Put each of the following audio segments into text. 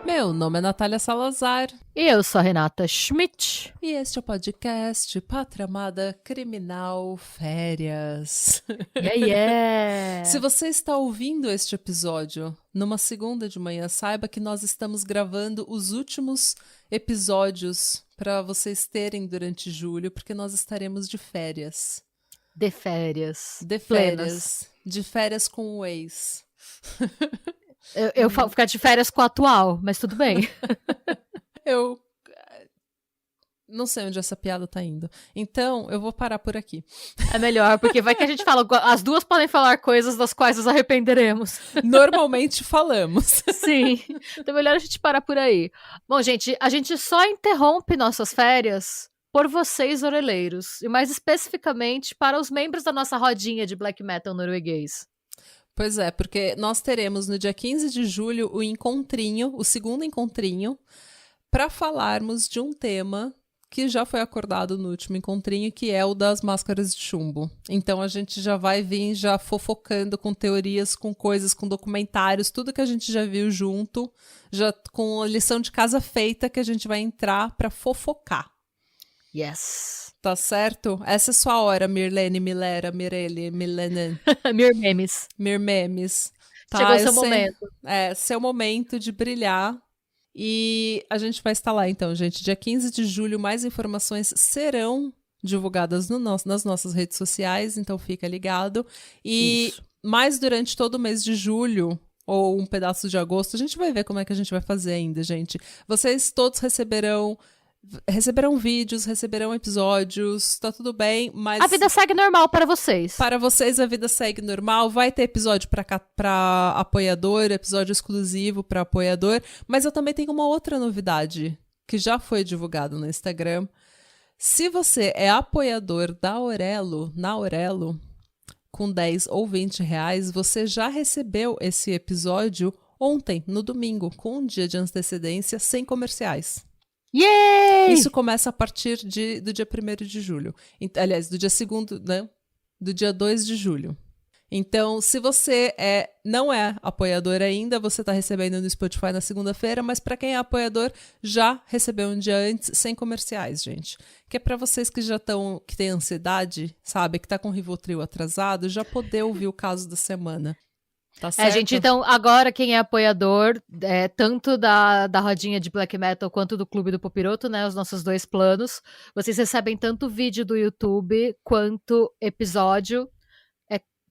Meu nome é Natália Salazar. E eu sou a Renata Schmidt. E este é o podcast Pátria Amada Criminal Férias. Yeah. Se você está ouvindo este episódio numa segunda de manhã, saiba que nós estamos gravando os últimos episódios para vocês terem durante julho, porque nós estaremos de férias. De férias. De férias. De férias com o ex. Eu falo ficar de férias com o atual, mas tudo bem. Eu não sei onde essa piada tá indo. Então, eu vou parar por aqui. É melhor, porque vai que a gente fala... As duas podem falar coisas das quais nos arrependeremos. Normalmente falamos. Sim. Então é melhor a gente parar por aí. Bom, gente, a gente só interrompe nossas férias por vocês, oreleiros. E mais especificamente para os membros da nossa rodinha de black metal norueguês. Pois é, porque nós teremos no dia 15 de julho o encontrinho, o segundo encontrinho, para falarmos de um tema que já foi acordado no último encontrinho, que é o das máscaras de chumbo. Então a gente já vai vir já fofocando com teorias, com coisas, com documentários, tudo que a gente já viu junto, já com a lição de casa feita que a gente vai entrar para fofocar. Yes. Tá certo? Essa é sua hora, Mirlene, Milera, Mirelle, Milena. Mirmemes. Mirmemes. Tá? Chegou o seu momento. É, seu momento de brilhar. E a gente vai estar lá, então, gente. Dia 15 de julho, mais informações serão divulgadas nas nossas redes sociais, então fica ligado. E mais durante todo o mês de julho, ou um pedaço de agosto, a gente vai ver como é que a gente vai fazer ainda, gente. Vocês todos receberão vídeos, receberão episódios, tá tudo bem, mas... A vida segue normal para vocês. Para vocês, a vida segue normal. Vai ter episódio para apoiador, episódio exclusivo para apoiador, mas eu também tenho uma outra novidade que já foi divulgada no Instagram. Se você é apoiador da Aurelo, na Aurelo, com 10 ou 20 reais, você já recebeu esse episódio ontem, no domingo, com um dia de antecedência, sem comerciais. Yay! Isso começa a partir do dia 1º de julho. Aliás, do dia 2º, né? Do dia 2 de julho. Então, se você não é apoiador ainda, você está recebendo no Spotify na segunda-feira, mas para quem é apoiador, já recebeu um dia antes, sem comerciais, gente. Que é para vocês que já que têm ansiedade, sabe? Que tá com o Rivotril atrasado, já poder ouvir o caso da semana. Tá certo? Gente, então, agora quem é apoiador, tanto da rodinha de black metal quanto do Clube do Popiroto, né, os nossos dois planos, vocês recebem tanto vídeo do YouTube quanto episódio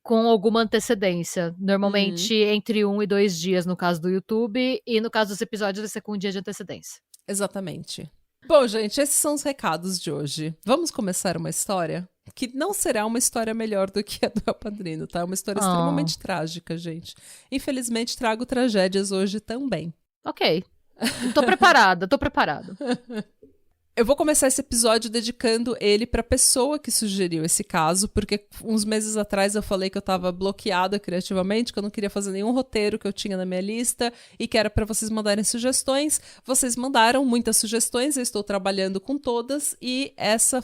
com alguma antecedência. Normalmente entre 1 e 2 dias no caso do YouTube, e no caso dos episódios vai ser com um dia de antecedência. Exatamente. Bom, gente, esses são os recados de hoje. Vamos começar uma história que não será uma história melhor do que a do El Padrino, tá? É uma história extremamente trágica, gente. Infelizmente, trago tragédias hoje também. Ok. Tô preparada. Eu vou começar esse episódio dedicando ele pra pessoa que sugeriu esse caso, porque uns meses atrás eu falei que eu tava bloqueada criativamente, que eu não queria fazer nenhum roteiro que eu tinha na minha lista e que era pra vocês mandarem sugestões. Vocês mandaram muitas sugestões, eu estou trabalhando com todas e essa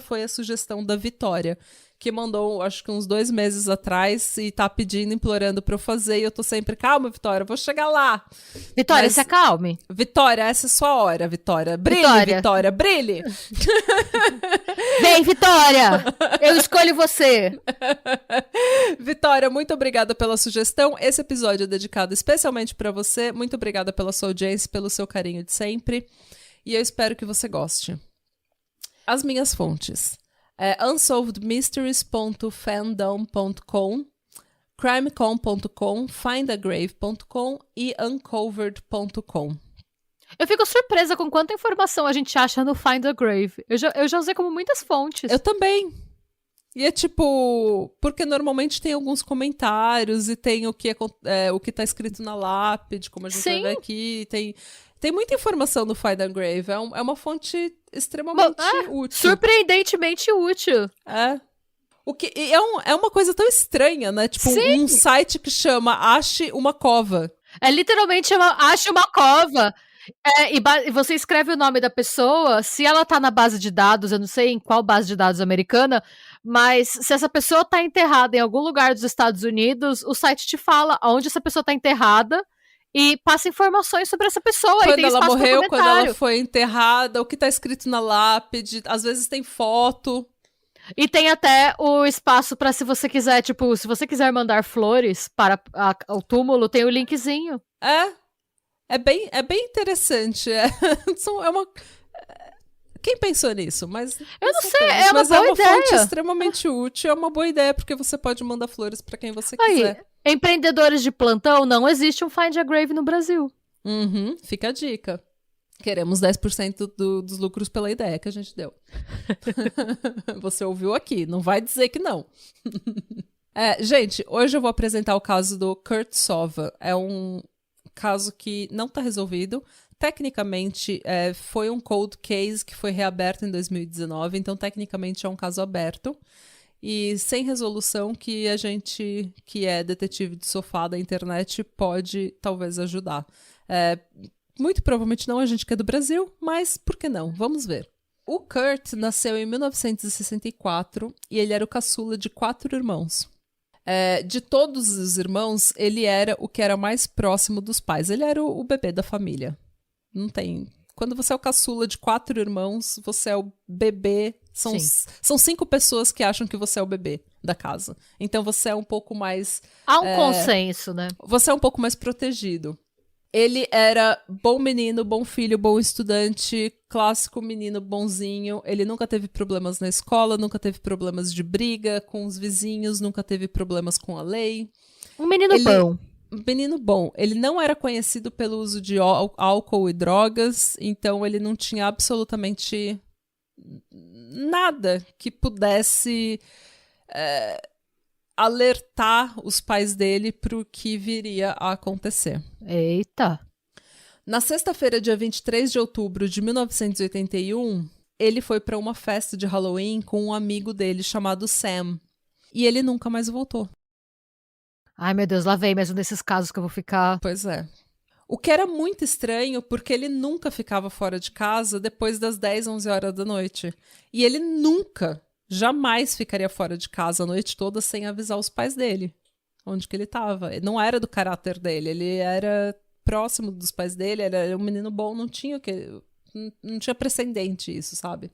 foi a sugestão da Vitória, que mandou, acho que uns 2 meses atrás e tá pedindo, implorando pra eu fazer, e eu tô sempre, calma, Vitória, eu vou chegar lá. Vitória, se acalme. Vitória, essa é sua hora, Vitória. Brilhe, Vitória, brilhe! Vem, Vitória! Eu escolho você! Vitória, muito obrigada pela sugestão. Esse episódio é dedicado especialmente pra você. Muito obrigada pela sua audiência, pelo seu carinho de sempre. E eu espero que você goste. As minhas fontes. unsolvedmysteries.fandom.com, crimecom.com, findagrave.com e uncovered.com. Eu fico surpresa com quanta informação a gente acha no Find a Grave. Eu já usei como muitas fontes. Eu também. E é tipo, porque normalmente tem alguns comentários e tem o que tá escrito na lápide, como a gente vai ver aqui, tem Tem muita informação no Find and Grave. É uma fonte extremamente útil. Surpreendentemente útil. É. O que é uma coisa tão estranha, né? Tipo, um site que chama Ache uma Cova. É literalmente Ache uma Cova. E você escreve o nome da pessoa, se ela tá na base de dados, eu não sei em qual base de dados americana, mas se essa pessoa tá enterrada em algum lugar dos Estados Unidos, o site te fala onde essa pessoa tá enterrada e passa informações sobre essa pessoa. Quando e tem ela espaço morreu, pra quando ela foi enterrada, o que tá escrito na lápide, às vezes tem foto. E tem até o espaço pra se você quiser, tipo, se você quiser mandar flores para o túmulo, tem o linkzinho. É bem interessante. É uma... Quem pensou nisso? Mas eu não sei, é uma boa ideia. Fonte extremamente útil, é uma boa ideia, porque você pode mandar flores pra quem você quiser. Empreendedores de plantão, não existe um Find a Grave no Brasil. Fica a dica. Queremos 10% dos lucros pela ideia que a gente deu. Você ouviu aqui, não vai dizer que não. Gente, hoje eu vou apresentar o caso do Kurt Sova. É um caso que não está resolvido. Tecnicamente, foi um cold case que foi reaberto em 2019, então tecnicamente é um caso aberto. E sem resolução que a gente, que é detetive de sofá da internet, pode talvez ajudar. Muito provavelmente não a gente que é do Brasil, mas por que não? Vamos ver. O Kurt nasceu em 1964 e ele era o caçula de 4 irmãos. De todos os irmãos, ele era o que era mais próximo dos pais. Ele era o bebê da família. Não tem... Quando você é o caçula de 4 irmãos, você é o bebê. São 5 pessoas que acham que você é o bebê da casa. Então você é um pouco mais... Há um consenso, né? Você é um pouco mais protegido. Ele era bom menino, bom filho, bom estudante, clássico menino bonzinho. Ele nunca teve problemas na escola, nunca teve problemas de briga com os vizinhos, nunca teve problemas com a lei. Um menino bom. Um menino bom. Ele não era conhecido pelo uso de álcool e drogas, então ele não tinha absolutamente nada que pudesse alertar os pais dele para o que viria a acontecer. Eita! Na sexta-feira, dia 23 de outubro de 1981, ele foi para uma festa de Halloween com um amigo dele chamado Sam. E ele nunca mais voltou. Ai, meu Deus, lá vem mais um desses casos que eu vou ficar... Pois é. O que era muito estranho, porque ele nunca ficava fora de casa depois das 10, 11 horas da noite. E ele jamais ficaria fora de casa a noite toda sem avisar os pais dele onde que ele estava. Não era do caráter dele, ele era próximo dos pais dele, era um menino bom, não tinha precedente isso, sabe?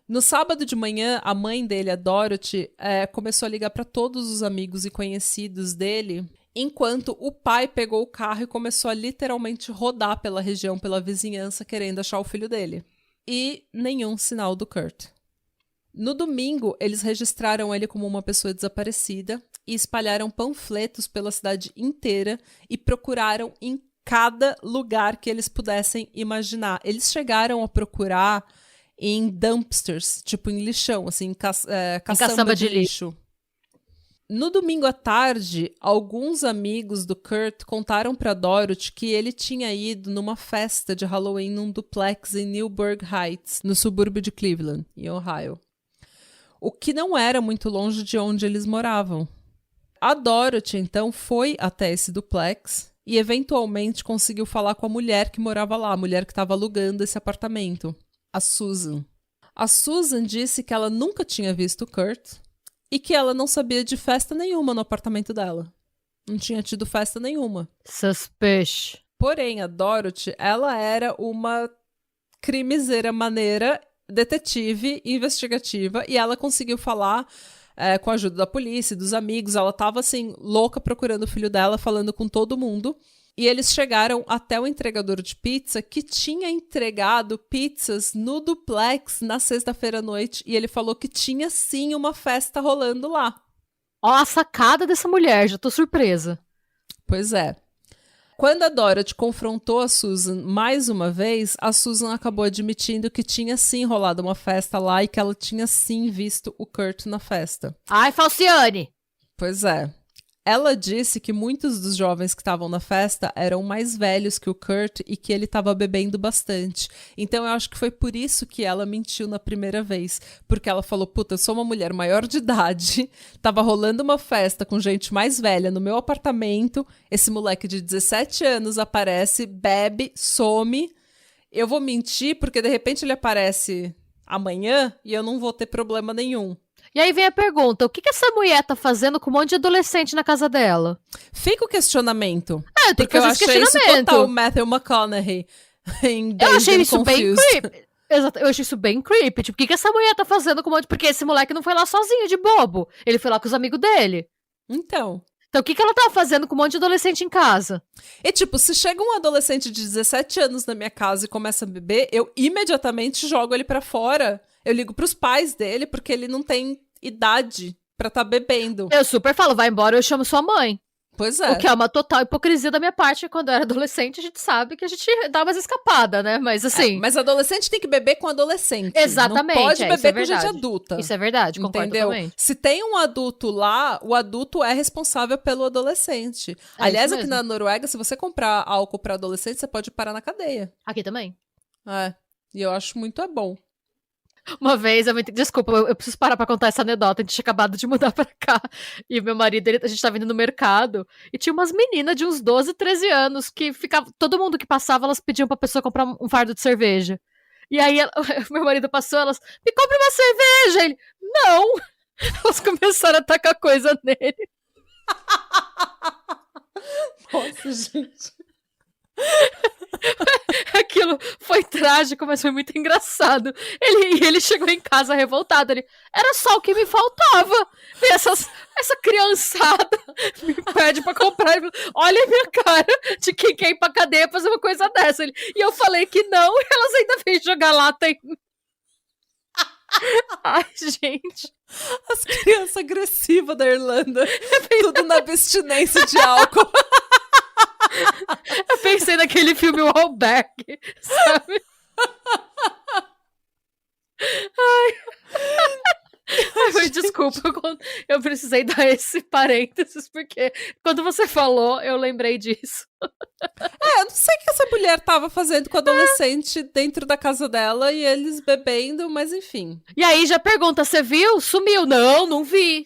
No sábado de manhã, a mãe dele, a Dorothy, começou a ligar para todos os amigos e conhecidos dele, enquanto o pai pegou o carro e começou a literalmente rodar pela região, pela vizinhança, querendo achar o filho dele. E nenhum sinal do Kurt. No domingo, eles registraram ele como uma pessoa desaparecida e espalharam panfletos pela cidade inteira e procuraram em cada lugar que eles pudessem imaginar. Eles chegaram a procurar em dumpsters, tipo em lixão, assim, caçamba de lixo. No domingo à tarde, alguns amigos do Kurt contaram para Dorothy que ele tinha ido numa festa de Halloween num duplex em Newburgh Heights, no subúrbio de Cleveland, em Ohio. O que não era muito longe de onde eles moravam. A Dorothy, então, foi até esse duplex e, eventualmente, conseguiu falar com a mulher que morava lá, a mulher que estava alugando esse apartamento, a Susan. A Susan disse que ela nunca tinha visto o Kurt e que ela não sabia de festa nenhuma no apartamento dela. Não tinha tido festa nenhuma. Suspicious. Porém, a Dorothy, ela era uma crimezeira maneira, detetive investigativa, e ela conseguiu falar com a ajuda da polícia e dos amigos. Ela tava assim, louca procurando o filho dela, falando com todo mundo, e eles chegaram até o entregador de pizza que tinha entregado pizzas no duplex na sexta-feira à noite, e ele falou que tinha sim uma festa rolando lá. Ó, a sacada dessa mulher, já tô surpresa. Pois é. Quando a Dorothy confrontou a Susan mais uma vez, a Susan acabou admitindo que tinha sim rolado uma festa lá e que ela tinha sim visto o Kurt na festa. Ai, Falciane! Pois é. Ela disse que muitos dos jovens que estavam na festa eram mais velhos que o Kurt e que ele estava bebendo bastante. Então eu acho que foi por isso que ela mentiu na primeira vez. Porque ela falou, puta, eu sou uma mulher maior de idade, tava rolando uma festa com gente mais velha no meu apartamento, esse moleque de 17 anos aparece, bebe, some. Eu vou mentir porque de repente ele aparece amanhã e eu não vou ter problema nenhum. E aí vem a pergunta, o que essa mulher tá fazendo com um monte de adolescente na casa dela? Fica o questionamento. Eu tenho que Porque eu fazer esse achei isso questionamento. total Matthew McConaughey. Eu achei isso bem creepy. Exato, eu achei isso bem creepy. Tipo, o que essa mulher tá fazendo com um monte... Porque esse moleque não foi lá sozinho, de bobo. Ele foi lá com os amigos dele. Então, o que ela tava fazendo com um monte de adolescente em casa? e tipo, se chega um adolescente de 17 anos na minha casa e começa a beber, eu imediatamente jogo ele pra fora. Eu ligo pros pais dele, porque ele não tem idade pra tá bebendo. Eu super falo, vai embora, eu chamo sua mãe. Pois é. O que é uma total hipocrisia da minha parte. Quando eu era adolescente, a gente sabe que a gente dá umas escapadas, né? Mas assim... Mas adolescente tem que beber com adolescente. Exatamente. Não pode isso beber é com gente verdade. adulta. Isso é verdade, concordo Entendeu? totalmente. Se tem um adulto lá, o adulto é responsável pelo adolescente. Aliás, isso aqui mesmo. na Noruega, se você comprar álcool pra adolescente, você pode parar na cadeia. Aqui também. É. E eu acho muito bom. Uma vez, desculpa, eu preciso parar pra contar essa anedota. A gente tinha acabado de mudar pra cá. E meu marido, a gente tava indo no mercado. E tinha umas meninas de uns 12, 13 anos que ficava. Todo mundo que passava, elas pediam pra pessoa comprar um fardo de cerveja. E aí, meu marido passou, elas, me compra uma cerveja! Ele, não! Elas começaram a tacar coisa nele. Nossa, gente. Aquilo foi trágico, mas foi muito engraçado. Ele chegou em casa revoltado. Ele, era só o que me faltava. E essa criançada me pede pra comprar. Olha a minha cara de quem quer ir pra cadeia fazer uma coisa dessa. E eu falei que não, e elas ainda vêm jogar lata em mim. Ai, gente. As crianças agressivas da Irlanda. Tudo na abstinência de álcool. Eu pensei naquele filme O Albergue, sabe? Ai, desculpa, eu precisei dar esse parênteses, porque quando você falou, eu lembrei disso. Eu não sei o que essa mulher tava fazendo com o adolescente dentro da casa dela e eles bebendo, mas enfim. E aí já pergunta, você viu? Sumiu? Não vi.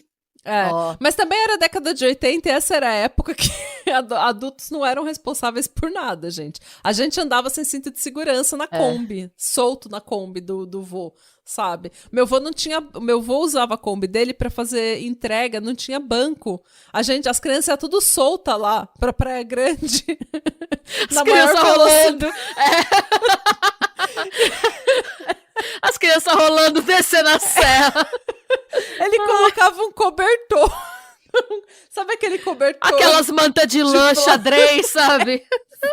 Mas também era a década de 80 e essa era a época que adultos não eram responsáveis por nada, gente. A gente andava sem cinto de segurança na Kombi, solto na Kombi do vô, sabe? Meu vô usava a Kombi dele pra fazer entrega, não tinha banco. As crianças iam tudo solta lá pra Praia Grande. As crianças rolando. As crianças rolando, descendo a serra. Ele colocava um cobertor. Sabe aquele cobertor? Aquelas mantas de lã, xadrez, sabe?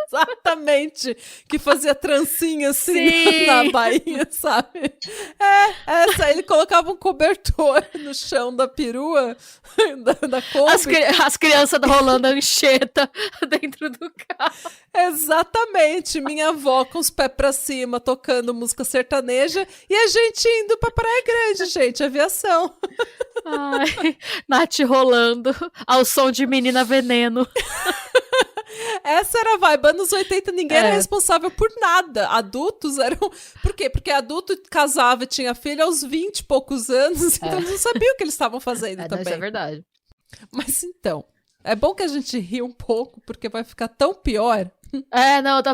Exatamente. Que fazia trancinha assim Sim. na bainha, sabe? Ele colocava um cobertor no chão da perua da Kombi. As crianças rolando a ancheta dentro do carro. Exatamente. Minha avó com os pés pra cima, tocando música sertaneja e a gente indo pra Praia Grande, gente. Aviação. Ai, Nath rolando ao som de Menina Veneno. Essa era a vibe. Anos 80, ninguém era responsável por nada. Adultos eram... Por quê? Porque adulto casava e tinha filho aos 20 e poucos anos, então eles não sabiam o que eles estavam fazendo também. Isso é verdade. Mas então, é bom que a gente ri um pouco, porque vai ficar tão pior.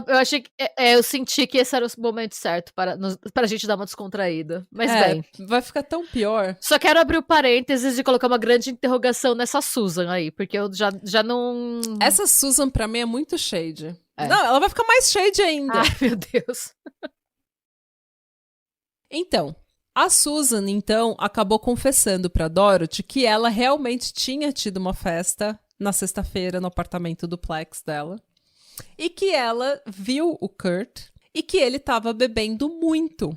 Eu achei que... eu senti que esse era o momento certo pra gente dar uma descontraída. Mas bem... vai ficar tão pior. Só quero abrir o parênteses e colocar uma grande interrogação nessa Susan aí, porque eu já não... Essa Susan, pra mim, é muito shade. Não, ela vai ficar mais shade ainda. Ai, meu Deus. Então, a Susan, acabou confessando pra Dorothy que ela realmente tinha tido uma festa na sexta-feira no apartamento duplex dela. E que ela viu o Kurt e que ele tava bebendo muito.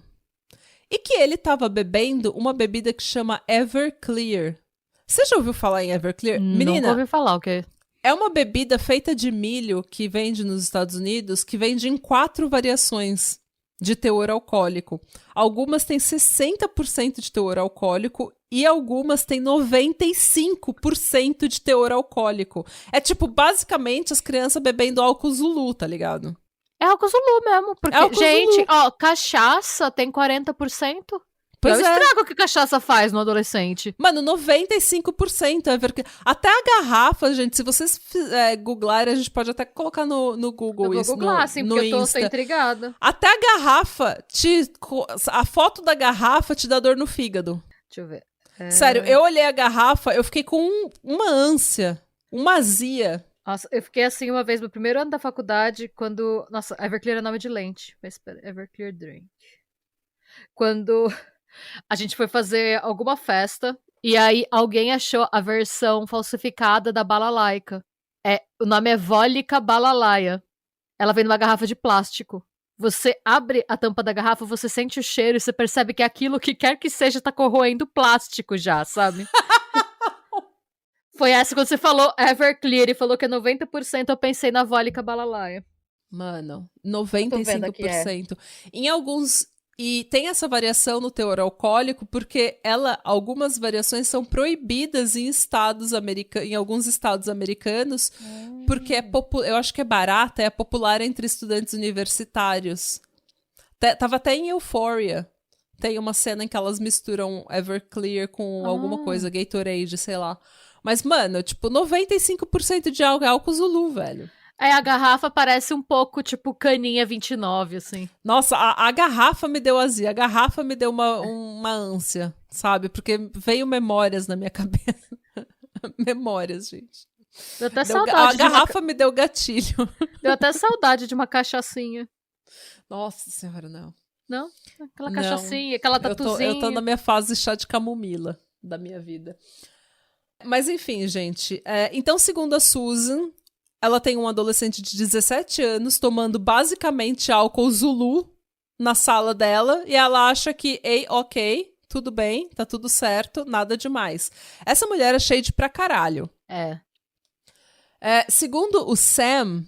E que ele tava bebendo uma bebida que chama Everclear. Você já ouviu falar em Everclear? Menina, nunca ouvi falar, o quê? É uma bebida feita de milho que vende nos Estados Unidos, que vende em 4 variações de teor alcoólico. Algumas têm 60% de teor alcoólico e algumas têm 95% de teor alcoólico. É tipo, basicamente, as crianças bebendo álcool Zulu, tá ligado? É álcool Zulu mesmo. Porque, álcool gente, Zulu. ó, cachaça tem 40%. Pois é o estrago que cachaça faz no adolescente. Mano, 95% é ver... Até a garrafa, gente, se vocês googlarem, a gente pode até colocar no Google Eu vou isso, googlar, sim, porque eu tô intrigada. Até a garrafa, a foto da garrafa te dá dor no fígado. Deixa eu ver. Sério, eu olhei a garrafa, eu fiquei com uma ânsia, uma azia. Nossa, eu fiquei assim uma vez no primeiro ano da faculdade, quando... Nossa, Everclear é nome de lente. Mas espera, Everclear Drink. Quando a gente foi fazer alguma festa, e aí alguém achou a versão falsificada da balalaica. O nome é Vodka Balalaia. Ela vem numa garrafa de plástico. Você abre a tampa da garrafa, você sente o cheiro e você percebe que aquilo que quer que seja tá corroendo o plástico já, sabe? Foi essa quando você falou Everclear e falou que é 90%, eu pensei na Vodka Balalaia. Mano, 95%. Em alguns... E tem essa variação no teor alcoólico porque algumas variações são proibidas em alguns estados americanos, porque eu acho que é barata, é popular entre estudantes universitários. Tava até em Euphoria. Tem uma cena em que elas misturam Everclear com alguma coisa, Gatorade, sei lá. Mas, mano, tipo, 95% de álcool Zulu, velho. A garrafa parece um pouco, tipo, caninha 29, assim. Nossa, a garrafa me deu azia, a garrafa me deu uma ânsia, sabe? Porque veio memórias na minha cabeça. Memórias, gente. Deu até saudade. A garrafa me deu gatilho. Deu até saudade de uma cachaçinha. Nossa senhora, não. Não? Aquela cachaçinha, aquela tatuzinha. Eu tô na minha fase chá de camomila da minha vida. Mas enfim, gente. Então, segundo a Susan... Ela tem um adolescente de 17 anos tomando basicamente álcool Zulu na sala dela e ela acha que, ok, tudo bem, tá tudo certo, nada demais. Essa mulher é shade pra caralho. Segundo o Sam,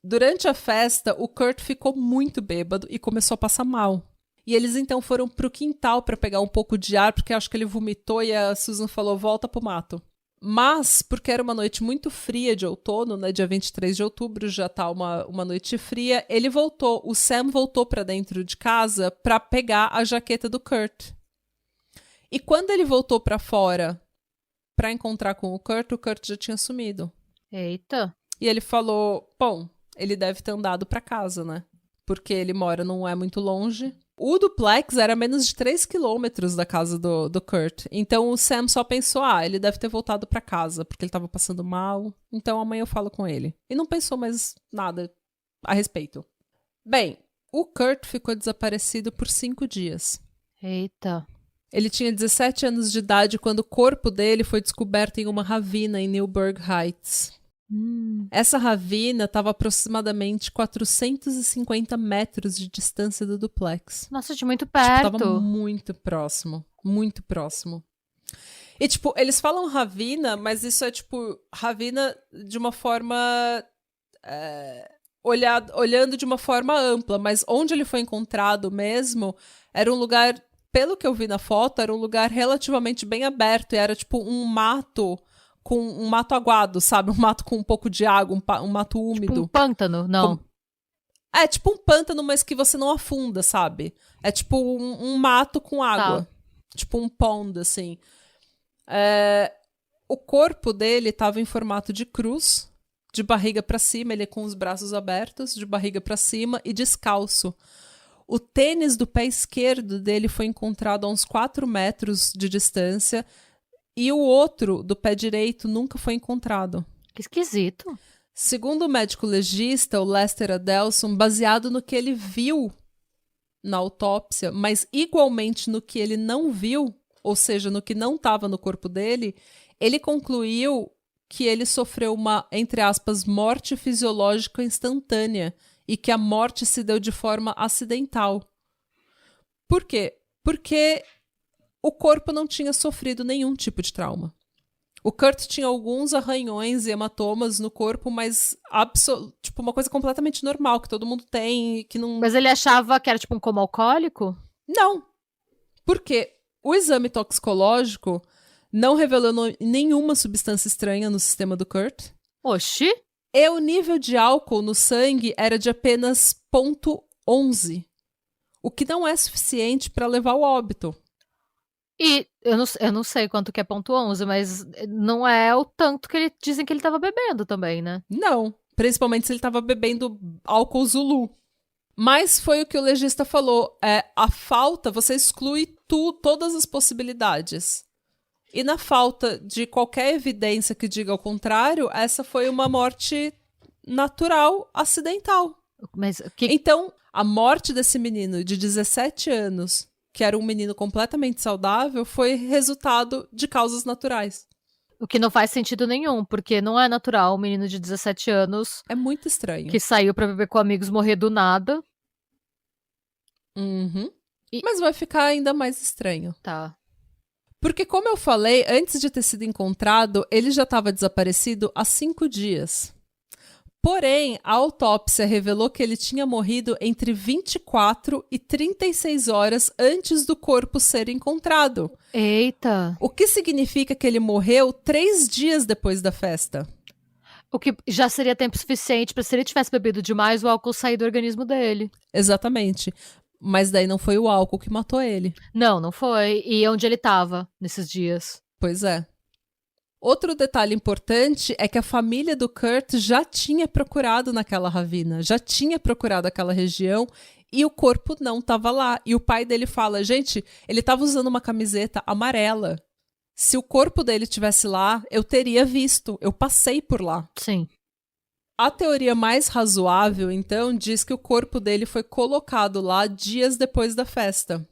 durante a festa, o Kurt ficou muito bêbado e começou a passar mal. E eles então foram pro quintal pra pegar um pouco de ar, porque acho que ele vomitou e a Susan falou, volta pro mato. Mas, porque era uma noite muito fria de outono, né, dia 23 de outubro, já tá uma noite fria, o Sam voltou pra dentro de casa pra pegar a jaqueta do Kurt. E quando ele voltou pra fora pra encontrar com o Kurt já tinha sumido. Eita. E ele falou, bom, ele deve ter andado pra casa, né, porque ele mora, não é muito longe. O duplex era a menos de 3 quilômetros da casa do Kurt. Então o Sam só pensou, ele deve ter voltado pra casa, porque ele tava passando mal. Então amanhã eu falo com ele. E não pensou mais nada a respeito. Bem, o Kurt ficou desaparecido por 5 dias. Eita. Ele tinha 17 anos de idade quando o corpo dele foi descoberto em uma ravina em Newburgh Heights. Essa ravina estava aproximadamente 450 metros de distância do duplex. Nossa, de muito perto. Tipo, tava muito próximo. Muito próximo. E, tipo, eles falam ravina, mas isso é, tipo, ravina de uma forma... olhando de uma forma ampla. Mas onde ele foi encontrado mesmo, era um lugar... Pelo que eu vi na foto, era um lugar relativamente bem aberto. E era, tipo, um mato... com um mato aguado, sabe? Um mato com um pouco de água, um mato úmido. Tipo um pântano, não. É tipo um pântano, mas que você não afunda, sabe? É tipo um mato com água. Tá. Tipo um pond, assim. O corpo dele tava em formato de cruz, de barriga pra cima, ele com os braços abertos, de barriga pra cima e descalço. O tênis do pé esquerdo dele foi encontrado a uns 4 metros de distância. E o outro, do pé direito, nunca foi encontrado. Que esquisito. Segundo o médico legista, o Lester Adelson, baseado no que ele viu na autópsia, mas igualmente no que ele não viu, ou seja, no que não estava no corpo dele, ele concluiu que ele sofreu uma, entre aspas, morte fisiológica instantânea e que a morte se deu de forma acidental. Por quê? Porque o corpo não tinha sofrido nenhum tipo de trauma. O Kurt tinha alguns arranhões e hematomas no corpo, mas tipo, uma coisa completamente normal, que todo mundo tem, que não... Mas ele achava que era tipo um coma alcoólico? Não. Por quê? O exame toxicológico não revelou nenhuma substância estranha no sistema do Kurt. Oxi? E o nível de álcool no sangue era de apenas 0,11, o que não é suficiente para levar ao óbito. E eu não sei quanto que é 0,11, mas não é o tanto que dizem que ele tava bebendo também, né? Não, principalmente se ele estava bebendo álcool Zulu. Mas foi o que o legista falou, a falta, você exclui todas as possibilidades. E na falta de qualquer evidência que diga ao contrário, essa foi uma morte natural, acidental. Mas Então, a morte desse menino de 17 anos, que era um menino completamente saudável, foi resultado de causas naturais. O que não faz sentido nenhum, porque não é natural um menino de 17 anos... É muito estranho. Que saiu pra beber com amigos morrer do nada. Uhum. Mas vai ficar ainda mais estranho. Tá. Porque, como eu falei, antes de ter sido encontrado, ele já estava desaparecido há 5 dias. Porém, a autópsia revelou que ele tinha morrido entre 24 e 36 horas antes do corpo ser encontrado. Eita! O que significa que ele morreu 3 dias depois da festa. O que já seria tempo suficiente pra, se ele tivesse bebido demais, o álcool sair do organismo dele. Exatamente. Mas daí não foi o álcool que matou ele. Não foi. E onde ele tava nesses dias? Pois é. Outro detalhe importante é que a família do Kurt já tinha procurado naquela ravina, já tinha procurado aquela região e o corpo não estava lá. E o pai dele fala, gente, ele estava usando uma camiseta amarela. Se o corpo dele estivesse lá, eu teria visto, eu passei por lá. Sim. A teoria mais razoável, então, diz que o corpo dele foi colocado lá dias depois da festa.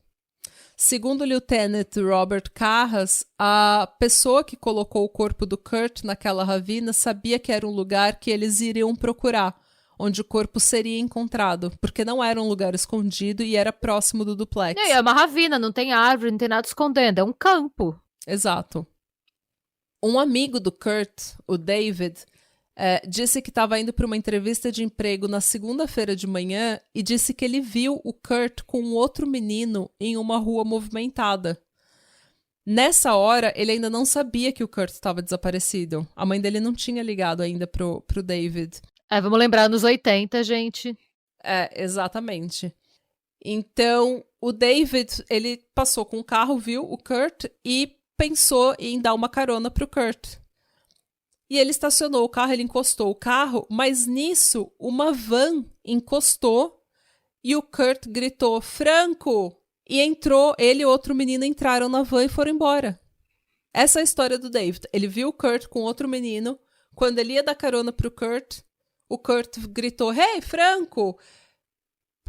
Segundo o Lieutenant Robert Carras, a pessoa que colocou o corpo do Kurt naquela ravina sabia que era um lugar que eles iriam procurar, onde o corpo seria encontrado, porque não era um lugar escondido e era próximo do duplex. É uma ravina, não tem árvore, não tem nada escondendo, é um campo. Exato. Um amigo do Kurt, o David, disse que estava indo para uma entrevista de emprego na segunda-feira de manhã e disse que ele viu o Kurt com um outro menino em uma rua movimentada. Nessa hora, ele ainda não sabia que o Kurt estava desaparecido. A mãe dele não tinha ligado ainda pro David. Vamos lembrar nos 80, gente. Exatamente. Então, o David, ele passou com o carro, viu o Kurt e pensou em dar uma carona pro Kurt. E ele estacionou o carro, ele encostou o carro, mas nisso uma van encostou e o Kurt gritou, Franco! E entrou, ele e outro menino entraram na van e foram embora. Essa é a história do David. Ele viu o Kurt com outro menino, quando ele ia dar carona pro Kurt, o Kurt gritou, Hey, Franco!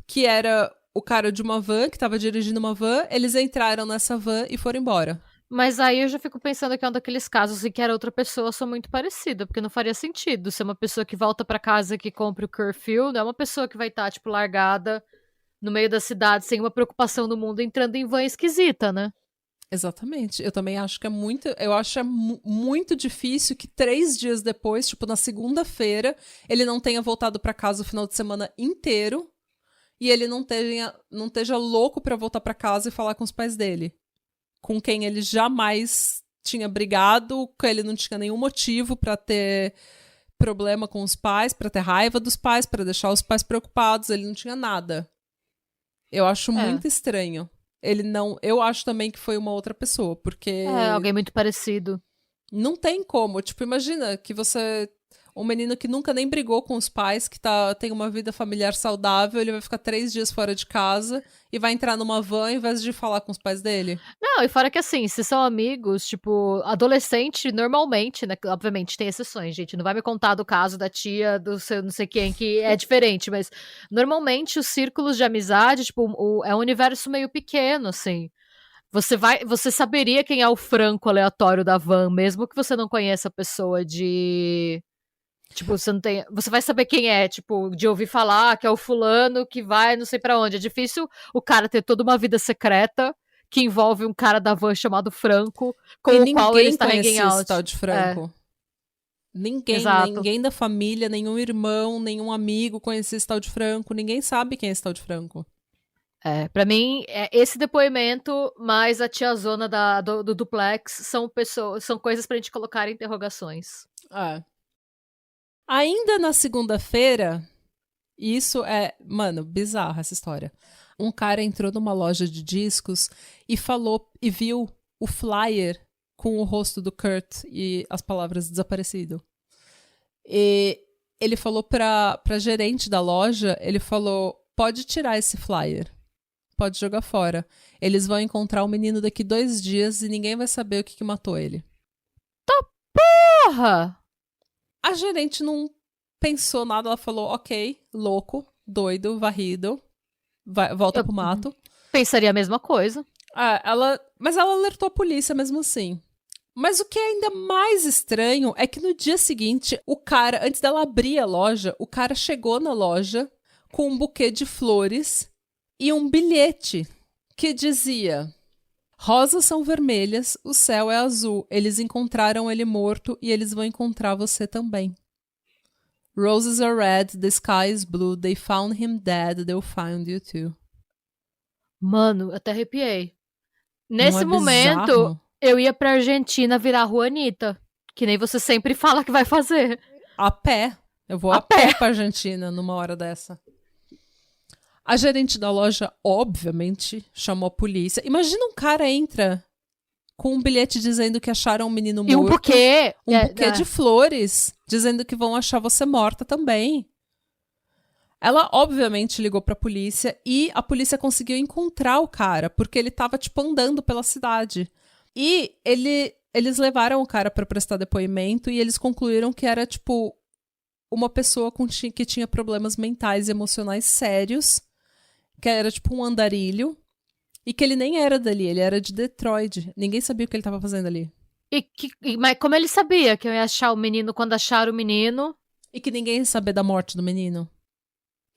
Que era o cara de uma van, que estava dirigindo uma van, eles entraram nessa van e foram embora. Mas aí eu já fico pensando que é um daqueles casos em que era outra pessoa só muito parecida, porque não faria sentido ser uma pessoa que volta pra casa que compra o curfew, não é uma pessoa que vai estar, tipo, largada no meio da cidade sem uma preocupação no mundo entrando em van esquisita, né? Exatamente. Eu também acho que é muito... Eu acho muito difícil que 3 dias depois, tipo, na segunda-feira, ele não tenha voltado pra casa o final de semana inteiro e ele não esteja louco pra voltar pra casa e falar com os pais dele. Com quem ele jamais tinha brigado, que ele não tinha nenhum motivo pra ter problema com os pais, pra ter raiva dos pais, pra deixar os pais preocupados, ele não tinha nada. Eu acho muito estranho. Ele não... Eu acho também que foi uma outra pessoa, porque... alguém muito parecido. Não tem como. Tipo, imagina que você... Um menino que nunca nem brigou com os pais, que tem uma vida familiar saudável, ele vai ficar 3 dias fora de casa e vai entrar numa van ao invés de falar com os pais dele. Não, e fora que assim, se são amigos, tipo, adolescente, normalmente, né? Obviamente tem exceções, gente. Não vai me contar do caso da tia, do seu não sei quem, que é diferente, mas normalmente os círculos de amizade, tipo, é um universo meio pequeno, assim. Você saberia quem é o Franco aleatório da van, mesmo que você não conheça a pessoa de... Tipo, você vai saber quem é, tipo, de ouvir falar que é o fulano que vai não sei pra onde. É difícil o cara ter toda uma vida secreta que envolve um cara da van chamado Franco, com o qual ele está hanging out. Esse tal de Franco. Ninguém da família, nenhum irmão, nenhum amigo conhecia esse tal de Franco. Ninguém sabe quem é esse tal de Franco. Pra mim, esse depoimento mais a tiazona do duplex são coisas pra gente colocar em interrogações. Ainda na segunda-feira, isso é, mano, bizarra essa história. Um cara entrou numa loja de discos e falou e viu o flyer com o rosto do Kurt e as palavras desaparecido. E ele falou pra gerente da loja, ele falou, pode tirar esse flyer. Pode jogar fora. Eles vão encontrar o menino daqui 2 dias e ninguém vai saber o que matou ele. Tá porra! A gerente não pensou nada, ela falou, ok, louco, doido, varrido, volta pro mato. Pensaria a mesma coisa. Mas ela alertou a polícia mesmo assim. Mas o que é ainda mais estranho é que no dia seguinte, o cara, antes dela abrir a loja, o cara chegou na loja com um buquê de flores e um bilhete que dizia: rosas são vermelhas, o céu é azul, eles encontraram ele morto e eles vão encontrar você também. Roses are red, the sky is blue, they found him dead, they'll find you too. Mano, até arrepiei. Nesse Não é momento, bizarro? eu ia pra Argentina virar Juanita, que nem você sempre fala que vai fazer. A pé. Eu vou a pé pra Argentina numa hora dessa. A gerente da loja, obviamente, chamou a polícia. Imagina um cara entra com um bilhete dizendo que acharam um menino morto. E um buquê. Um buquê de flores, dizendo que vão achar você morta também. Ela, obviamente, ligou pra polícia e a polícia conseguiu encontrar o cara, porque ele tava, tipo, andando pela cidade. E eles levaram o cara pra prestar depoimento e eles concluíram que era, tipo, uma pessoa que tinha problemas mentais e emocionais sérios, que era tipo um andarilho, e que ele nem era dali, ele era de Detroit. Ninguém sabia o que ele tava fazendo ali. Mas como ele sabia que eu ia achar o menino quando acharam o menino? E que ninguém ia saber da morte do menino.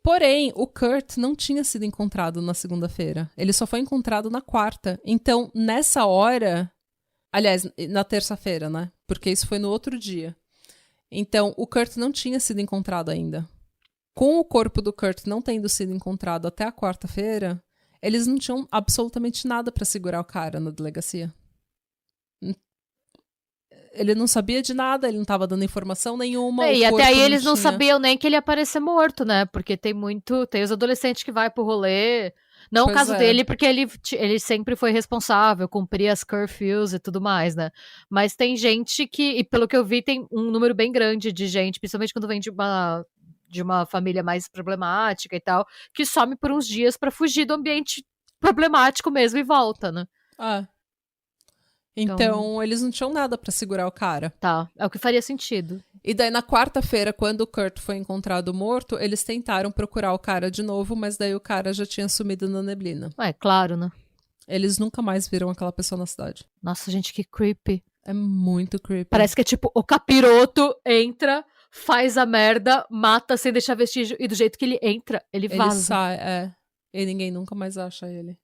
Porém, o Kurt não tinha sido encontrado na segunda-feira. Ele só foi encontrado na quarta. Então, nessa hora... Aliás, na terça-feira, né? Porque isso foi no outro dia. Então, o Kurt não tinha sido encontrado ainda. Com o corpo do Kurt não tendo sido encontrado até a quarta-feira, eles não tinham absolutamente nada pra segurar o cara na delegacia. Ele não sabia de nada, ele não tava dando informação nenhuma. E até aí eles não sabiam nem que ele ia aparecer morto, né? Porque tem os adolescentes que vai pro rolê. Não o caso dele, porque ele sempre foi responsável, cumpria as curfews e tudo mais, né? Mas tem gente que, e pelo que eu vi, tem um número bem grande de gente, principalmente quando vem de uma família mais problemática e tal, que some por uns dias pra fugir do ambiente problemático mesmo e volta, né? Então, eles não tinham nada pra segurar o cara. Tá, é o que faria sentido. E daí, na quarta-feira, quando o Kurt foi encontrado morto, eles tentaram procurar o cara de novo, mas daí o cara já tinha sumido na neblina. Claro, né? Eles nunca mais viram aquela pessoa na cidade. Nossa, gente, que creepy. É muito creepy. Parece que é tipo, o capiroto entra, faz a merda, mata sem deixar vestígio, e do jeito que ele entra, ele vaza. Ele sai, E ninguém nunca mais acha ele.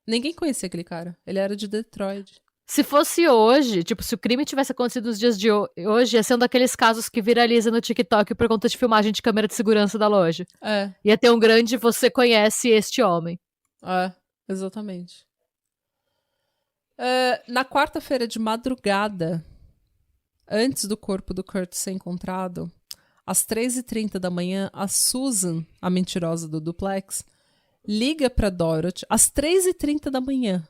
Ninguém conhecia aquele cara. Ele era de Detroit. Se fosse hoje, tipo, se o crime tivesse acontecido nos dias de hoje, ia ser um daqueles casos que viraliza no TikTok por conta de filmagem de câmera de segurança da loja. Ia ter um grande "você conhece este homem". Exatamente. Na quarta-feira de madrugada, antes do corpo do Kurt ser encontrado, às 3h30 da manhã, a Susan, a mentirosa do duplex, liga pra Dorothy às 3h30 da manhã.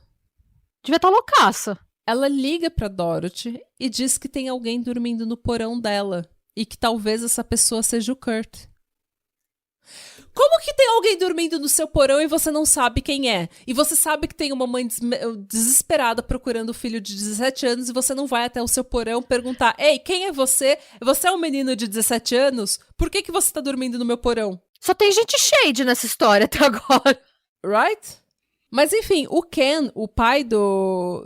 Devia estar loucaça. Ela liga pra Dorothy e diz que tem alguém dormindo no porão dela e que talvez essa pessoa seja o Kurt. Como que tem alguém dormindo no seu porão e você não sabe quem é? E você sabe que tem uma mãe desesperada procurando o filho de 17 anos e você não vai até o seu porão perguntar: ei, quem é você? Você é um menino de 17 anos? Por que você tá dormindo no meu porão? Só tem gente shade nessa história até agora. Right? Mas enfim, o Ken, o pai do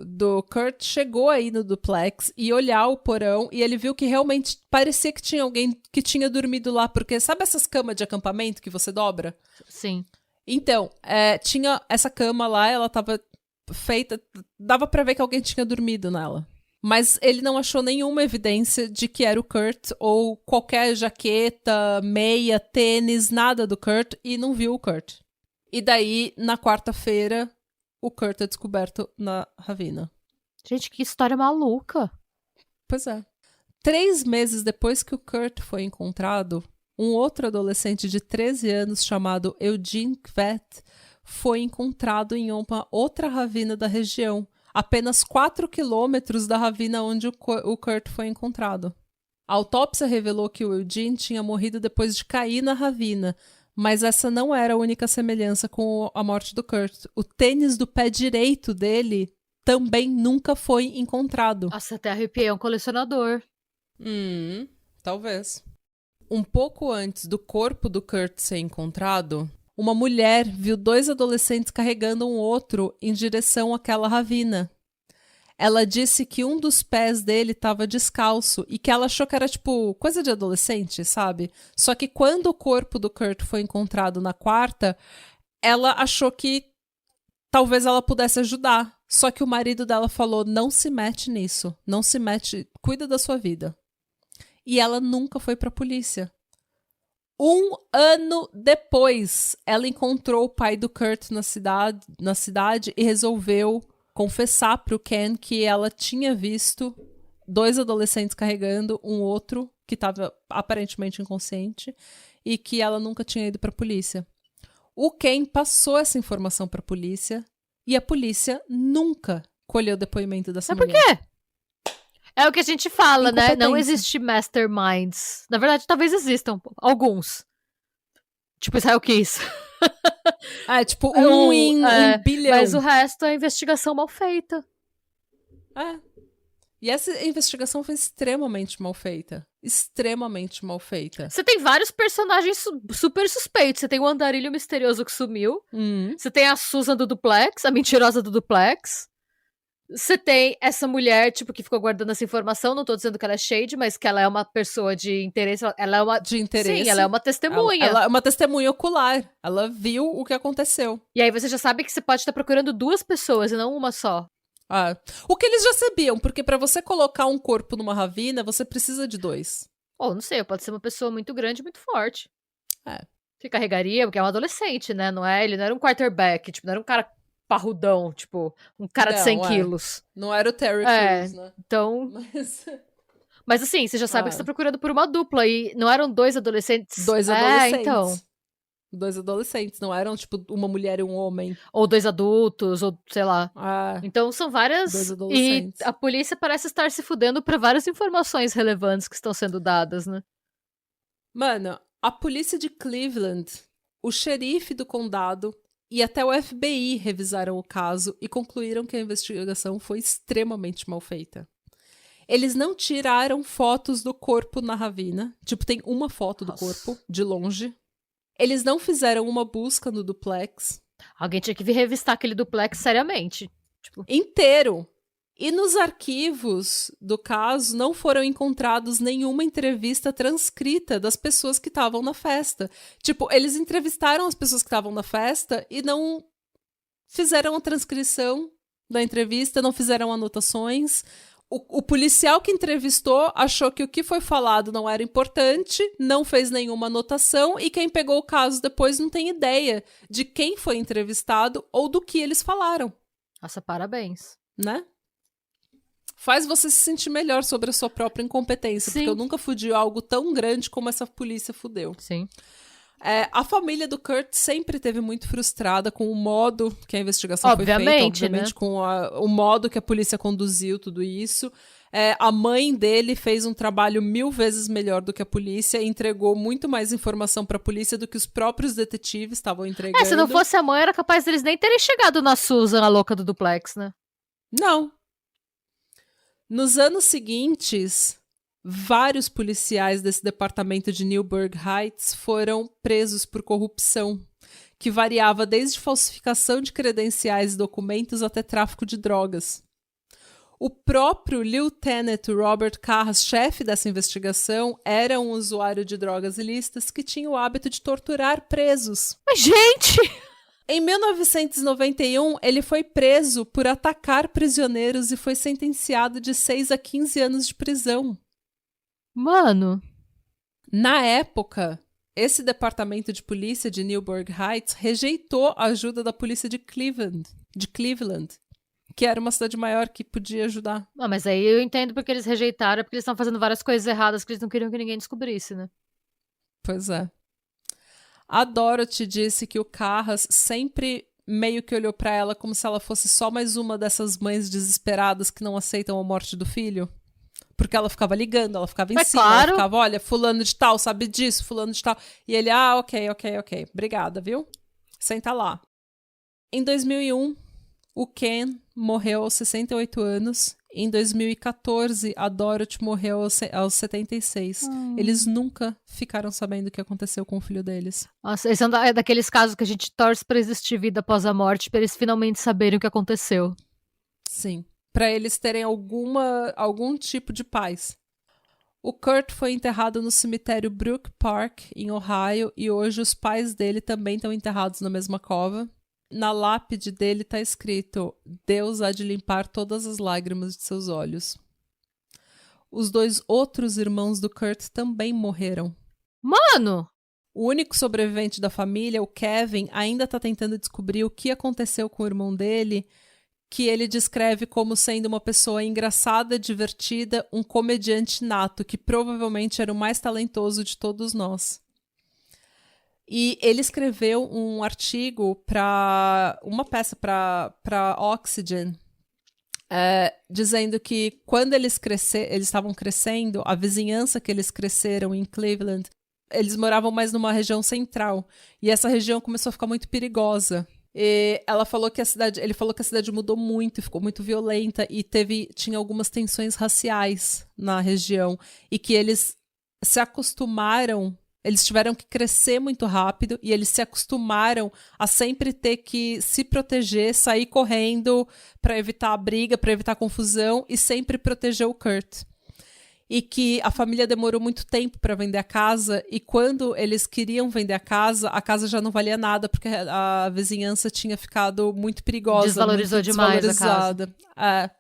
Kurt, chegou aí no duplex e olhar o porão e ele viu que realmente parecia que tinha alguém que tinha dormido lá, porque sabe essas camas de acampamento que você dobra? Sim. Então, tinha essa cama lá, ela tava feita, dava pra ver que alguém tinha dormido nela. Mas ele não achou nenhuma evidência de que era o Kurt ou qualquer jaqueta, meia, tênis, nada do Kurt e não viu o Kurt. E daí, na quarta-feira, o Kurt é descoberto na ravina. Gente, que história maluca. Pois é. 3 meses depois que o Kurt foi encontrado, um outro adolescente de 13 anos chamado Eugene Kvet foi encontrado em uma outra ravina da região, apenas 4 quilômetros da ravina onde o Kurt foi encontrado. A autópsia revelou que o Eugene tinha morrido depois de cair na ravina, mas essa não era a única semelhança com a morte do Kurt. O tênis do pé direito dele também nunca foi encontrado. Nossa, até arrepiei, é um colecionador. Talvez. Um pouco antes do corpo do Kurt ser encontrado, uma mulher viu 2 adolescentes carregando um outro em direção àquela ravina. Ela disse que um dos pés dele estava descalço e que ela achou que era, tipo, coisa de adolescente, sabe? Só que quando o corpo do Kurt foi encontrado na quarta, ela achou que talvez ela pudesse ajudar. Só que o marido dela falou, não se mete nisso, não se mete, cuida da sua vida. E ela nunca foi pra polícia. 1 ano depois, ela encontrou o pai do Kurt na cidade e resolveu confessar pro Ken que ela tinha visto 2 adolescentes carregando um outro que estava aparentemente inconsciente e que ela nunca tinha ido pra polícia. O Ken passou essa informação pra polícia e a polícia nunca colheu o depoimento dessa mulher. Mas por quê? É o que a gente fala, né? Não existe masterminds. Na verdade, talvez existam alguns. Tipo Israel Kiss. Tipo, um em bilhão. Mas o resto é investigação mal feita. E essa investigação foi extremamente mal feita. Extremamente mal feita. Você tem vários personagens super suspeitos. Você tem o andarilho misterioso que sumiu. Você tem a Susan do Duplex, a mentirosa do Duplex. Você tem essa mulher, tipo, que ficou guardando essa informação. Não tô dizendo que ela é shade, mas que ela é uma pessoa de interesse. Ela é uma... De interesse. Sim, ela é uma testemunha. Ela é uma testemunha ocular. Ela viu o que aconteceu. E aí você já sabe que você pode estar procurando 2 pessoas e não uma só. O que eles já sabiam, porque pra você colocar um corpo numa ravina, você precisa de 2. Não sei, pode ser uma pessoa muito grande e muito forte. Que carregaria, porque é um adolescente, né? Ele não era um quarterback, tipo, não era um cara parrudão, tipo, um cara de 100 quilos. Não era o Terry Crews, né? Então... Mas assim, você já sabe que você tá procurando por uma dupla, e não eram 2 adolescentes? 2 adolescentes. Então. 2 adolescentes, não eram, tipo, uma mulher e um homem. Ou 2 adultos, ou sei lá. Então são várias... 2 adolescentes. E a polícia parece estar se fudendo pra várias informações relevantes que estão sendo dadas, né? Mano, a polícia de Cleveland, o xerife do condado e até o FBI revisaram o caso e concluíram que a investigação foi extremamente mal feita. Eles não tiraram fotos do corpo na ravina. Tipo, tem uma foto do corpo, de longe. Eles não fizeram uma busca no duplex. Alguém tinha que vir revistar aquele duplex seriamente. Tipo... Inteiro. E nos arquivos do caso não foram encontrados nenhuma entrevista transcrita das pessoas que estavam na festa. Tipo, eles entrevistaram as pessoas que estavam na festa e não fizeram a transcrição da entrevista, não fizeram anotações. O policial que entrevistou achou que o que foi falado não era importante, não fez nenhuma anotação e quem pegou o caso depois não tem ideia de quem foi entrevistado ou do que eles falaram. Nossa, parabéns. Né? Faz você se sentir melhor sobre a sua própria incompetência, Sim. porque eu nunca fudi algo tão grande como essa polícia fudeu. Sim. A família do Kurt sempre teve muito frustrada com o modo que a investigação foi feita, obviamente, né? Com o modo que a polícia conduziu tudo isso. A mãe dele fez um trabalho 1000 vezes melhor do que a polícia e entregou muito mais informação pra polícia do que os próprios detetives estavam entregando. Se não fosse a mãe, era capaz deles nem terem chegado na Susan, a louca do duplex, né? Não. Nos anos seguintes, vários policiais desse departamento de Newburgh Heights foram presos por corrupção, que variava desde falsificação de credenciais e documentos até tráfico de drogas. O próprio Lieutenant Robert Carras, chefe dessa investigação, era um usuário de drogas ilícitas que tinha o hábito de torturar presos. Mas, gente! Em 1991, ele foi preso por atacar prisioneiros e foi sentenciado de 6 a 15 anos de prisão. Mano. Na época, esse departamento de polícia de Newburgh Heights rejeitou a ajuda da polícia de Cleveland, que era uma cidade maior que podia ajudar. Mas aí eu entendo porque eles rejeitaram, porque eles estão fazendo várias coisas erradas que eles não queriam que ninguém descobrisse, né? Pois é. A Dorothy disse que o Carras sempre meio que olhou pra ela como se ela fosse só mais uma dessas mães desesperadas que não aceitam a morte do filho. Porque ela ficava ligando, ela ficava em cima, claro. Ela ficava, olha, fulano de tal, sabe disso, fulano de tal. E ele, ok. Obrigada, viu? Senta lá. Em 2001, o Ken morreu aos 68 anos. Em 2014, a Dorothy morreu aos 76. Eles nunca ficaram sabendo o que aconteceu com o filho deles. Nossa, esse é daqueles casos que a gente torce pra existir vida após a morte, pra eles finalmente saberem o que aconteceu. Sim. Pra eles terem algum tipo de paz. O Kurt foi enterrado no cemitério Brook Park, em Ohio, e hoje os pais dele também estão enterrados na mesma cova. Na lápide dele está escrito: Deus há de limpar todas as lágrimas de seus olhos. Os 2 outros irmãos do Kurt também morreram. Mano! O único sobrevivente da família, o Kevin, ainda está tentando descobrir o que aconteceu com o irmão dele, que ele descreve como sendo uma pessoa engraçada, divertida, um comediante nato, que provavelmente era o mais talentoso de todos nós. E ele escreveu um artigo para uma peça para Oxygen, dizendo que quando eles estavam crescendo, a vizinhança que eles cresceram em Cleveland, eles moravam mais numa região central. E essa região começou a ficar muito perigosa. E ele falou que a cidade mudou muito e ficou muito violenta e tinha algumas tensões raciais na região. E que eles se acostumaram. Eles tiveram que crescer muito rápido e eles se acostumaram a sempre ter que se proteger, sair correndo para evitar a briga, para evitar a confusão e sempre proteger o Kurt. E que a família demorou muito tempo para vender a casa e quando eles queriam vender a casa já não valia nada porque a vizinhança tinha ficado muito perigosa. Desvalorizou muito demais desvalorizada. A casa.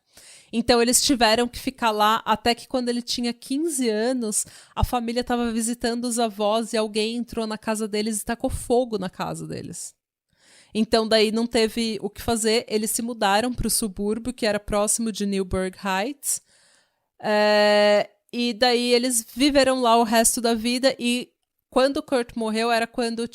Então, eles tiveram que ficar lá até que quando ele tinha 15 anos, a família estava visitando os avós e alguém entrou na casa deles e tacou fogo na casa deles. Então, daí não teve o que fazer. Eles se mudaram para o subúrbio, que era próximo de Newburgh Heights. E daí eles viveram lá o resto da vida. E quando o Kurt morreu, era quando,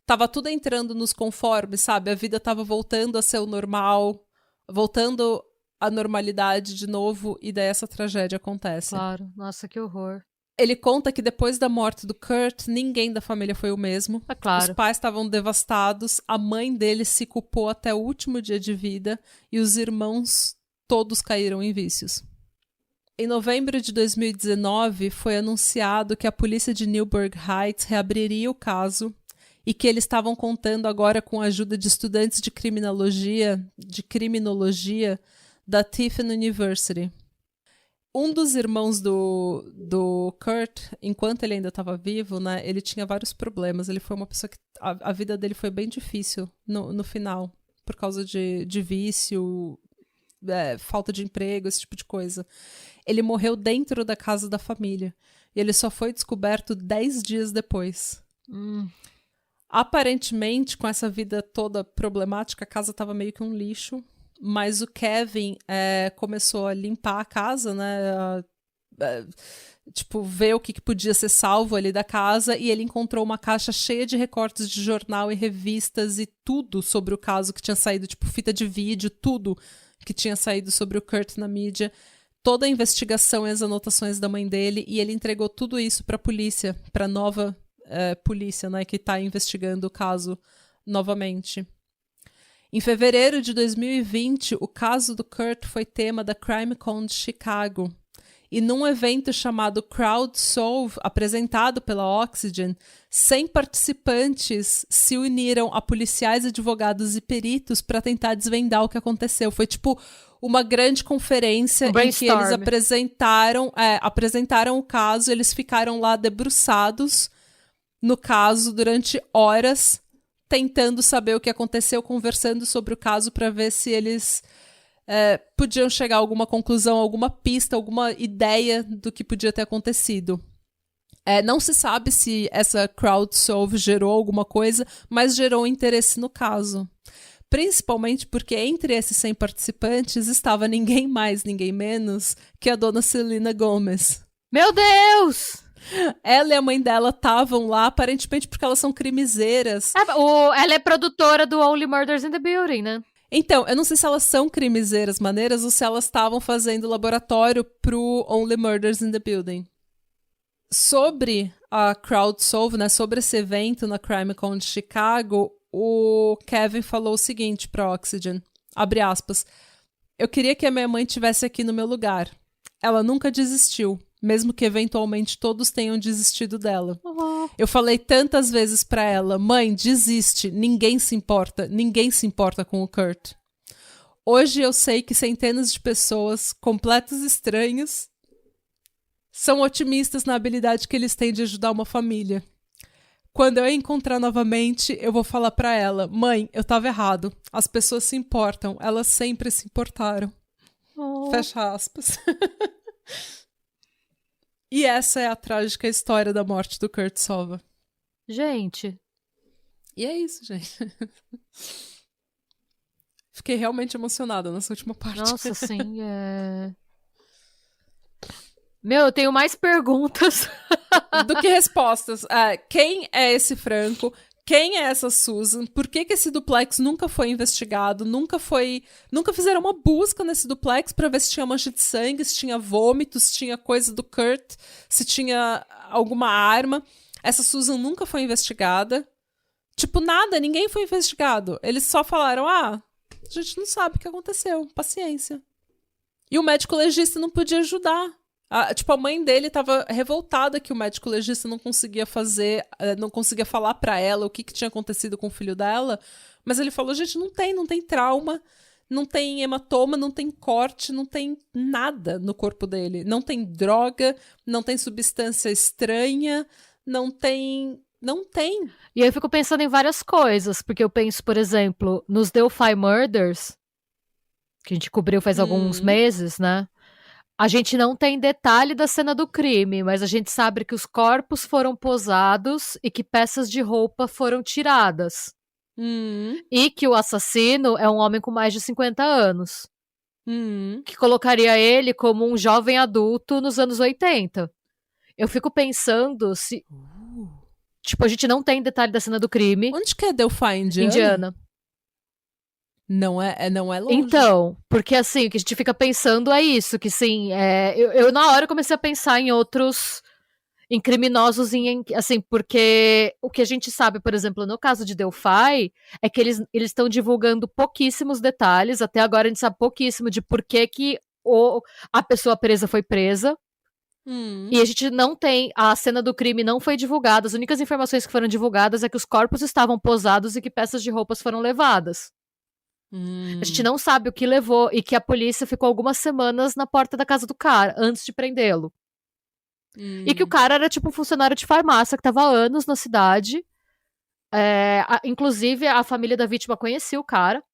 tava tudo entrando nos conformes, sabe? A vida tava voltando a ser o normal, voltando a normalidade de novo, e daí essa tragédia acontece. Claro, nossa, que horror. Ele conta que depois da morte do Kurt, ninguém da família foi o mesmo. É claro. Os pais estavam devastados, a mãe dele se culpou até o último dia de vida, e os irmãos todos caíram em vícios. Em novembro de 2019, foi anunciado que a polícia de Newburgh Heights reabriria o caso, e que eles estavam contando agora com a ajuda de estudantes de criminologia da Tiffin University. Um dos irmãos do Kurt, enquanto ele ainda estava vivo, né, ele tinha vários problemas. Ele foi uma pessoa que a vida dele foi bem difícil no final, por causa de vício, falta de emprego, esse tipo de coisa. Ele morreu dentro da casa da família. E ele só foi descoberto 10 dias depois. Aparentemente, com essa vida toda problemática, a casa estava meio que um lixo. Mas o Kevin começou a limpar a casa, né? Ver o que podia ser salvo ali da casa. E ele encontrou uma caixa cheia de recortes de jornal e revistas e tudo sobre o caso que tinha saído. Fita de vídeo, tudo que tinha saído sobre o Kurt na mídia. Toda a investigação e as anotações da mãe dele. E ele entregou tudo isso para a polícia, para a nova polícia, né? Que está investigando o caso novamente. Em fevereiro de 2020, o caso do Kurt foi tema da CrimeCon de Chicago. E num evento chamado CrowdSolve, apresentado pela Oxygen, 100 participantes se uniram a policiais, advogados e peritos para tentar desvendar o que aconteceu. Foi uma grande conferência em que eles apresentaram o caso, eles ficaram lá debruçados no caso durante horas, tentando saber o que aconteceu, conversando sobre o caso para ver se eles podiam chegar a alguma conclusão, alguma pista, alguma ideia do que podia ter acontecido. Não se sabe se essa crowdsolve gerou alguma coisa, mas gerou interesse no caso. Principalmente porque entre esses 100 participantes estava ninguém mais, ninguém menos que a dona Selena Gomez. Meu Deus! Ela e a mãe dela estavam lá, aparentemente porque elas são crimezeiras. Ela é produtora do Only Murders in the Building, né? Então, eu não sei se elas são crimezeiras maneiras ou se elas estavam fazendo laboratório pro Only Murders in the Building. Sobre a crowdsolve, né, sobre esse evento na CrimeCon de Chicago, o Kevin falou o seguinte pra Oxygen, abre aspas, eu queria que a minha mãe estivesse aqui no meu lugar. Ela nunca desistiu, mesmo que eventualmente todos tenham desistido dela. Uhum. Eu falei tantas vezes pra ela, mãe, desiste, ninguém se importa com o Kurt. Hoje eu sei que centenas de pessoas, completos estranhos, são otimistas na habilidade que eles têm de ajudar uma família. Quando eu a encontrar novamente, eu vou falar pra ela, mãe, eu tava errado, as pessoas se importam, elas sempre se importaram. Fecha aspas. E essa é a trágica história da morte do Kurt Sova. Gente. E é isso, gente. Fiquei realmente emocionada nessa última parte. Nossa, sim, Meu, eu tenho mais perguntas do que respostas. Quem é esse Franco? Quem é essa Susan? Por que esse duplex nunca foi investigado? Nunca fizeram uma busca nesse duplex pra ver se tinha mancha de sangue, se tinha vômitos, se tinha coisa do Kurt, se tinha alguma arma. Essa Susan nunca foi investigada. Tipo, nada, ninguém foi investigado. Eles só falaram, a gente não sabe o que aconteceu, paciência. E o médico legista não podia ajudar. A mãe dele tava revoltada que o médico legista não conseguia falar pra ela o que tinha acontecido com o filho dela, mas ele falou, gente, não tem trauma, não tem hematoma, não tem corte, não tem nada no corpo dele, não tem droga, não tem substância estranha, não tem. E aí eu fico pensando em várias coisas, porque eu penso, por exemplo, nos Delphi Murders, que a gente cobriu faz alguns meses, né? A gente não tem detalhe da cena do crime, mas a gente sabe que os corpos foram posados e que peças de roupa foram tiradas. E que o assassino é um homem com mais de 50 anos. Que colocaria ele como um jovem adulto nos anos 80. Eu fico pensando se... Tipo, a gente não tem detalhe da cena do crime. Onde que é Delphi, Indiana? Não é longe. Então, porque assim, o que a gente fica pensando é isso, que sim, eu na hora comecei a pensar em outros, em criminosos, assim, porque o que a gente sabe, por exemplo, no caso de Delphi, é que eles estão divulgando pouquíssimos detalhes, até agora a gente sabe pouquíssimo de por que a pessoa presa foi presa, e a gente não tem, a cena do crime não foi divulgada, as únicas informações que foram divulgadas é que os corpos estavam posados e que peças de roupas foram levadas. A gente não sabe o que levou e que a polícia ficou algumas semanas na porta da casa do cara antes de prendê-lo. E que o cara era tipo um funcionário de farmácia que estava há anos na cidade. Inclusive, a família da vítima conhecia o cara.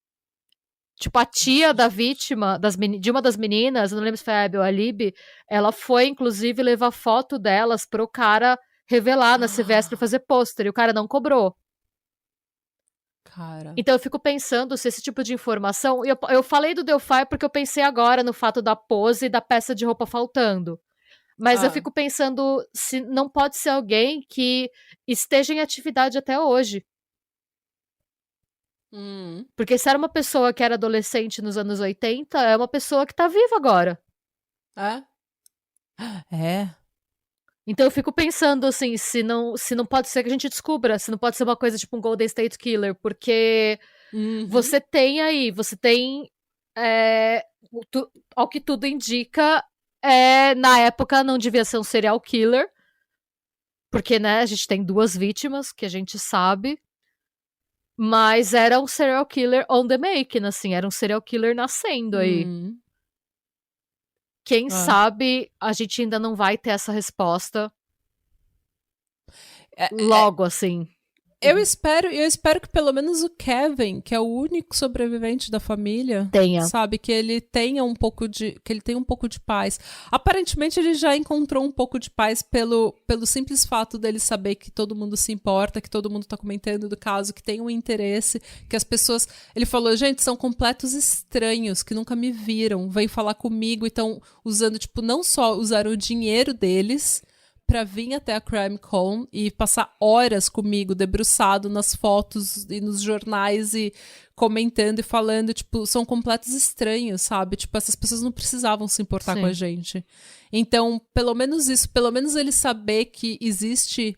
Tipo, a tia da vítima, de uma das meninas, eu não lembro se foi a Abby ou a Libby, ela foi, inclusive, levar foto delas pro cara revelar na CVS pra fazer pôster, e o cara não cobrou. Cara. Então eu fico pensando se esse tipo de informação... Eu falei do Delphi porque eu pensei agora no fato da pose e da peça de roupa faltando. Mas eu fico pensando se não pode ser alguém que esteja em atividade até hoje. Porque se era uma pessoa que era adolescente nos anos 80, é uma pessoa que tá viva agora. É. Então eu fico pensando, assim, se não pode ser que a gente descubra, se não pode ser uma coisa tipo um Golden State Killer, porque você tem, ao que tudo indica, na época não devia ser um serial killer, porque, né, a gente tem 2 vítimas, que a gente sabe, mas era um serial killer on the making, assim, era um serial killer nascendo aí. Quem sabe a gente ainda não vai ter essa resposta logo, assim. Eu espero que pelo menos o Kevin, que é o único sobrevivente da família, Tenha. sabe, que ele tenha um pouco de paz. Aparentemente ele já encontrou um pouco de paz pelo simples fato dele saber que todo mundo se importa, que todo mundo tá comentando do caso, que tem um interesse, que as pessoas, ele falou, gente, são completos estranhos que nunca me viram, vêm falar comigo e estão usando, tipo, não só usaram o dinheiro deles pra vir até a CrimeCon e passar horas comigo, debruçado nas fotos e nos jornais e comentando e falando, tipo, são completos estranhos, sabe? Tipo, essas pessoas não precisavam se importar Sim. com a gente. Então, pelo menos isso, pelo menos ele saber que existe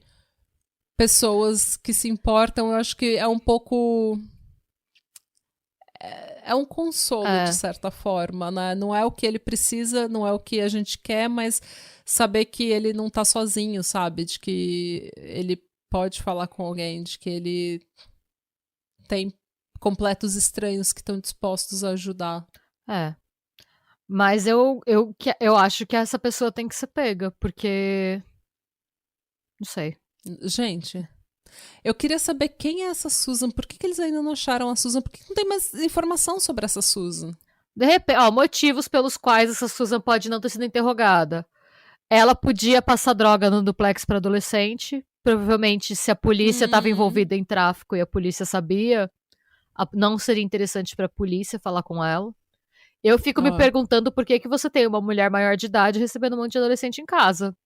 pessoas que se importam, eu acho que é um pouco... É um consolo, de certa forma, né? Não é o que ele precisa, não é o que a gente quer, mas saber que ele não tá sozinho, sabe? De que ele pode falar com alguém, de que ele tem completos estranhos que estão dispostos a ajudar. Mas eu acho que essa pessoa tem que ser pega, porque... Não sei. Gente... Eu queria saber quem é essa Susan. Por que eles ainda não acharam a Susan? Por que não tem mais informação sobre essa Susan? De repente, motivos pelos quais essa Susan pode não ter sido interrogada. Ela podia passar droga no duplex para adolescente. Provavelmente, se a polícia estava envolvida em tráfico e a polícia sabia, não seria interessante para a polícia falar com ela. Eu fico me perguntando por que você tem uma mulher maior de idade recebendo um monte de adolescente em casa.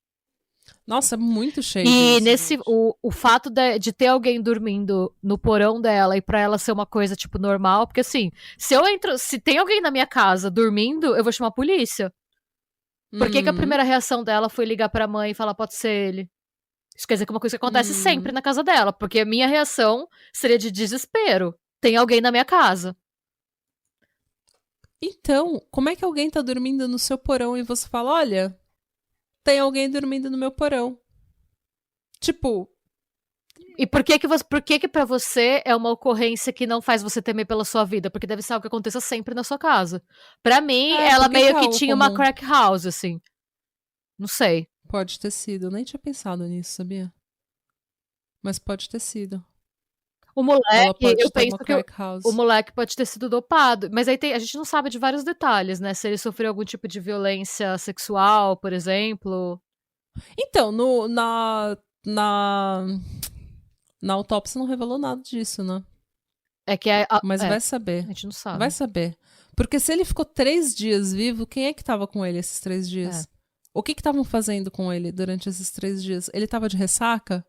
Nossa, é muito cheio E disso, o fato de ter alguém dormindo no porão dela e pra ela ser uma coisa, tipo, normal, porque assim, se tem alguém na minha casa dormindo, eu vou chamar a polícia. Por que a primeira reação dela foi ligar pra mãe e falar, pode ser ele? Isso quer dizer que é uma coisa que acontece sempre na casa dela, porque a minha reação seria de desespero. Tem alguém na minha casa. Então, como é que alguém tá dormindo no seu porão e você fala, olha, tem alguém dormindo no meu porão? Tipo... E por que pra você é uma ocorrência que não faz você temer pela sua vida? Porque deve ser algo que aconteça sempre na sua casa. Pra mim, ela meio que tinha uma crack house, assim. Não sei. Pode ter sido. Eu nem tinha pensado nisso, sabia? Mas pode ter sido. O moleque, eu penso que o moleque pode ter sido dopado. Mas aí a gente não sabe de vários detalhes, né? Se ele sofreu algum tipo de violência sexual, por exemplo. Então, na autópsia não revelou nada disso, né? Mas vai saber. A gente não sabe. Vai saber. Porque se ele ficou 3 dias vivo, quem é que tava com ele esses 3 dias? O que estavam fazendo com ele durante esses 3 dias? Ele tava de ressaca?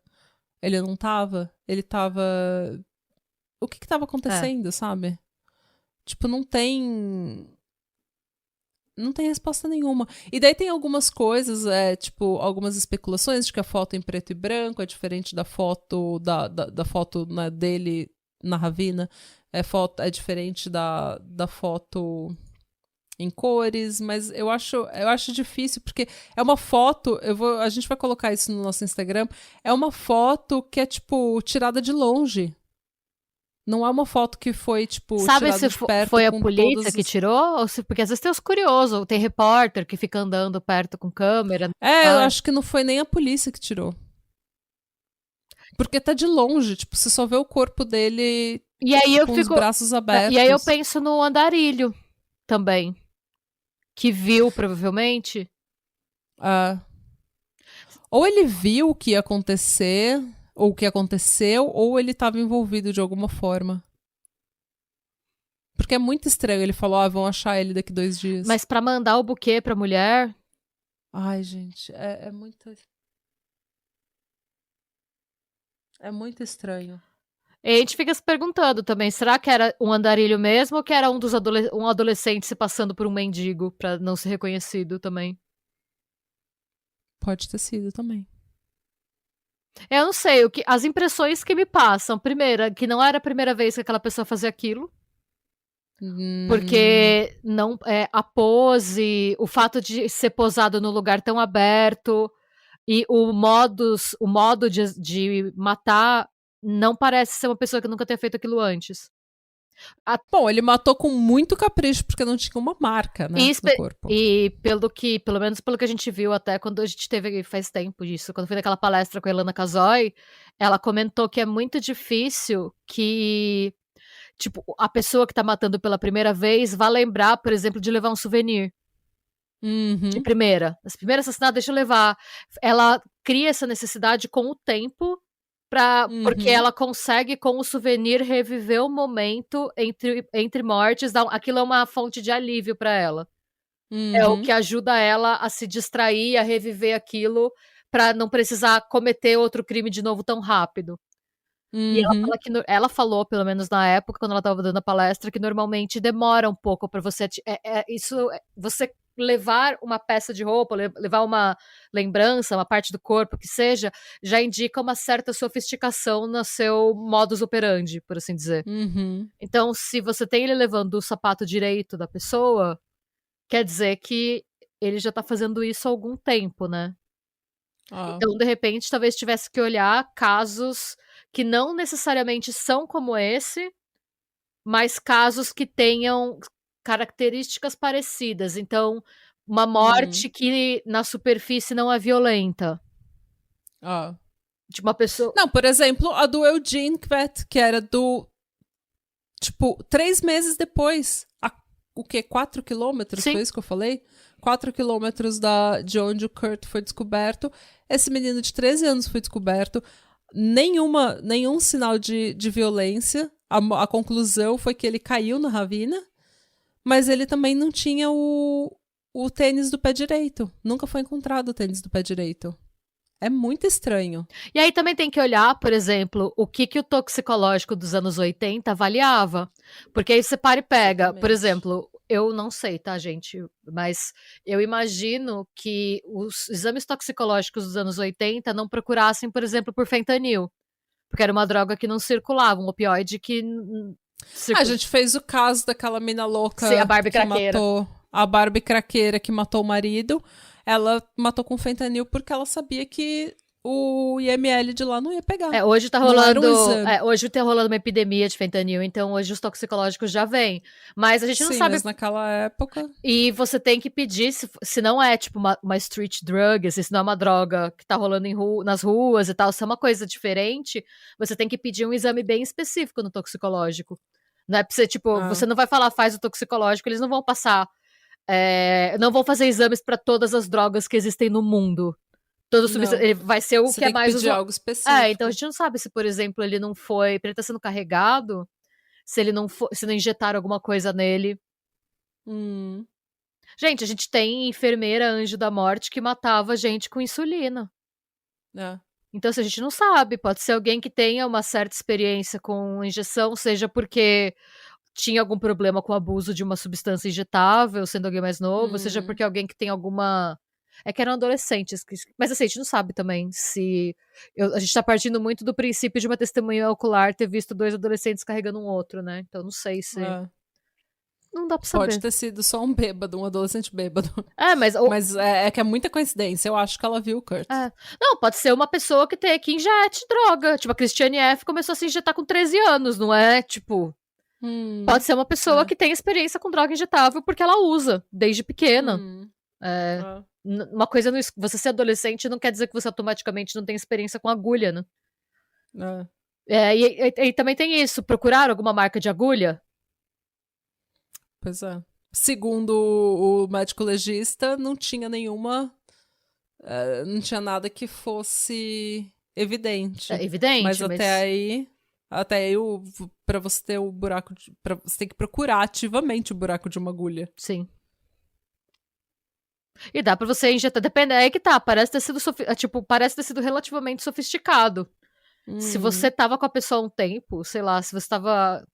Ele não tava? Ele tava... O que tava acontecendo, sabe? Tipo, não tem resposta nenhuma. E daí tem algumas coisas, tipo, algumas especulações de que a foto em preto e branco é diferente da foto da foto, né, dele na Ravina. É diferente da foto em cores, mas eu acho difícil, porque é uma foto, a gente vai colocar isso no nosso Instagram, é uma foto que é, tipo, tirada de longe. Não é uma foto que foi, tipo, sabe se de perto. Foi a polícia que tirou? Ou se, porque às vezes tem os curiosos, tem repórter que fica andando perto com câmera. Eu acho que não foi nem a polícia que tirou. Porque tá de longe, tipo, você só vê o corpo dele com os braços abertos. E aí eu penso no andarilho também. Que viu, provavelmente. Ou ele viu o que ia acontecer... ou o que aconteceu, ou ele estava envolvido de alguma forma. Porque é muito estranho. Ele falou, vão achar ele daqui 2 dias. Mas pra mandar o buquê pra mulher... Ai, gente, é muito... É muito estranho. E a gente fica se perguntando também, será que era um andarilho mesmo, ou que era um adolescente se passando por um mendigo pra não ser reconhecido também? Pode ter sido também. Eu não sei, as impressões que me passam. Primeira, que não era a primeira vez que aquela pessoa fazia aquilo. Porque não a pose, o fato de ser posado num lugar tão aberto e o modo de matar não parece ser uma pessoa que nunca tenha feito aquilo antes. Bom, ele matou com muito capricho, porque não tinha uma marca, né, no corpo. E pelo menos pelo que a gente viu até quando a gente teve, faz tempo disso, quando foi naquela palestra com a Ilana Casoy, ela comentou que é muito difícil que, tipo, a pessoa que tá matando pela primeira vez vá lembrar, por exemplo, de levar um souvenir. De primeira. As primeiras assassinatos, deixa eu levar. Ela cria essa necessidade com o tempo, porque ela consegue, com o souvenir, reviver o momento entre mortes. Aquilo é uma fonte de alívio para ela. É o que ajuda ela a se distrair, a reviver aquilo, para não precisar cometer outro crime de novo tão rápido. E ela falou, pelo menos na época, quando ela estava dando a palestra, que normalmente demora um pouco para você. Você levar uma peça de roupa, levar uma lembrança, uma parte do corpo, que seja, já indica uma certa sofisticação no seu modus operandi, por assim dizer. Então, se você tem ele levando o sapato direito da pessoa, quer dizer que ele já tá fazendo isso há algum tempo, né? Então, de repente, talvez tivesse que olhar casos que não necessariamente são como esse, mas casos que tenham características parecidas. Então, uma morte que na superfície não é violenta. De uma pessoa... Não, por exemplo, a do Eugene Kvet, que era do... Tipo, 3 meses depois. O quê? 4 quilômetros? Sim. Foi isso que eu falei? 4 quilômetros de onde o Kurt foi descoberto. Esse menino de 13 anos foi descoberto. Nenhum sinal de violência. A conclusão foi que ele caiu na ravina, mas ele também não tinha o tênis do pé direito. Nunca foi encontrado o tênis do pé direito. É muito estranho. E aí também tem que olhar, por exemplo, o que o toxicológico dos anos 80 avaliava. Porque aí você para e pega, exatamente. Por exemplo, eu não sei, tá, gente? Mas eu imagino que os exames toxicológicos dos anos 80 não procurassem, por exemplo, por fentanil. Porque era uma droga que não circulava, um opioide que... A gente fez o caso daquela mina louca. Sim, a Barbie que craqueira. Matou a Barbie craqueira que matou o marido. Ela matou com fentanil porque ela sabia que o IML de lá não ia pegar. Hoje tá rolando, hoje tá rolando uma epidemia de fentanil, então hoje os toxicológicos já vêm. Mas a gente não sabe. Mas naquela época. E você tem que pedir, se não é tipo uma street drug, se não é uma droga que tá rolando nas ruas e tal, se é uma coisa diferente, você tem que pedir um exame bem específico no toxicológico. Não é pra você, tipo, você não vai falar, faz o toxicológico, eles não vão passar. Não vão fazer exames para todas as drogas que existem no mundo. Ele vai ser o que é mais usual. Algo específico. Então a gente não sabe se, por exemplo, ele não foi, pra ele tá sendo carregado, se não injetaram alguma coisa nele. Gente, a gente tem enfermeira anjo da morte que matava gente com insulina. Então, se a gente não sabe, pode ser alguém que tenha uma certa experiência com injeção, seja porque tinha algum problema com o abuso de uma substância injetável, sendo alguém mais novo, seja porque alguém que tem alguma... É que eram adolescentes. Mas assim, a gente não sabe também se... a gente tá partindo muito do princípio de uma testemunha ocular ter visto 2 adolescentes carregando um outro, né? Então não sei se... Não dá pra saber. Pode ter sido só um bêbado, um adolescente bêbado. Mas... Mas é que é muita coincidência. Eu acho que ela viu o Kurt. Não, pode ser uma pessoa que injete droga. Tipo, a Christiane F. começou a se injetar com 13 anos, não é? Tipo... Pode ser uma pessoa que tem experiência com droga injetável porque ela usa, desde pequena. Uma coisa, você ser adolescente não quer dizer que você automaticamente não tem experiência com agulha, né? E também tem isso, procurar alguma marca de agulha? Pois é. Segundo o médico legista, não tinha nenhuma... não tinha nada que fosse evidente. Evidente, mas... Até aí, pra você ter o buraco... você tem que procurar ativamente o buraco de uma agulha. Sim. E dá pra você injetar... Depende, é que tá. Parece ter sido relativamente sofisticado. Se você tava com a pessoa há um tempo, sei lá, se você tava...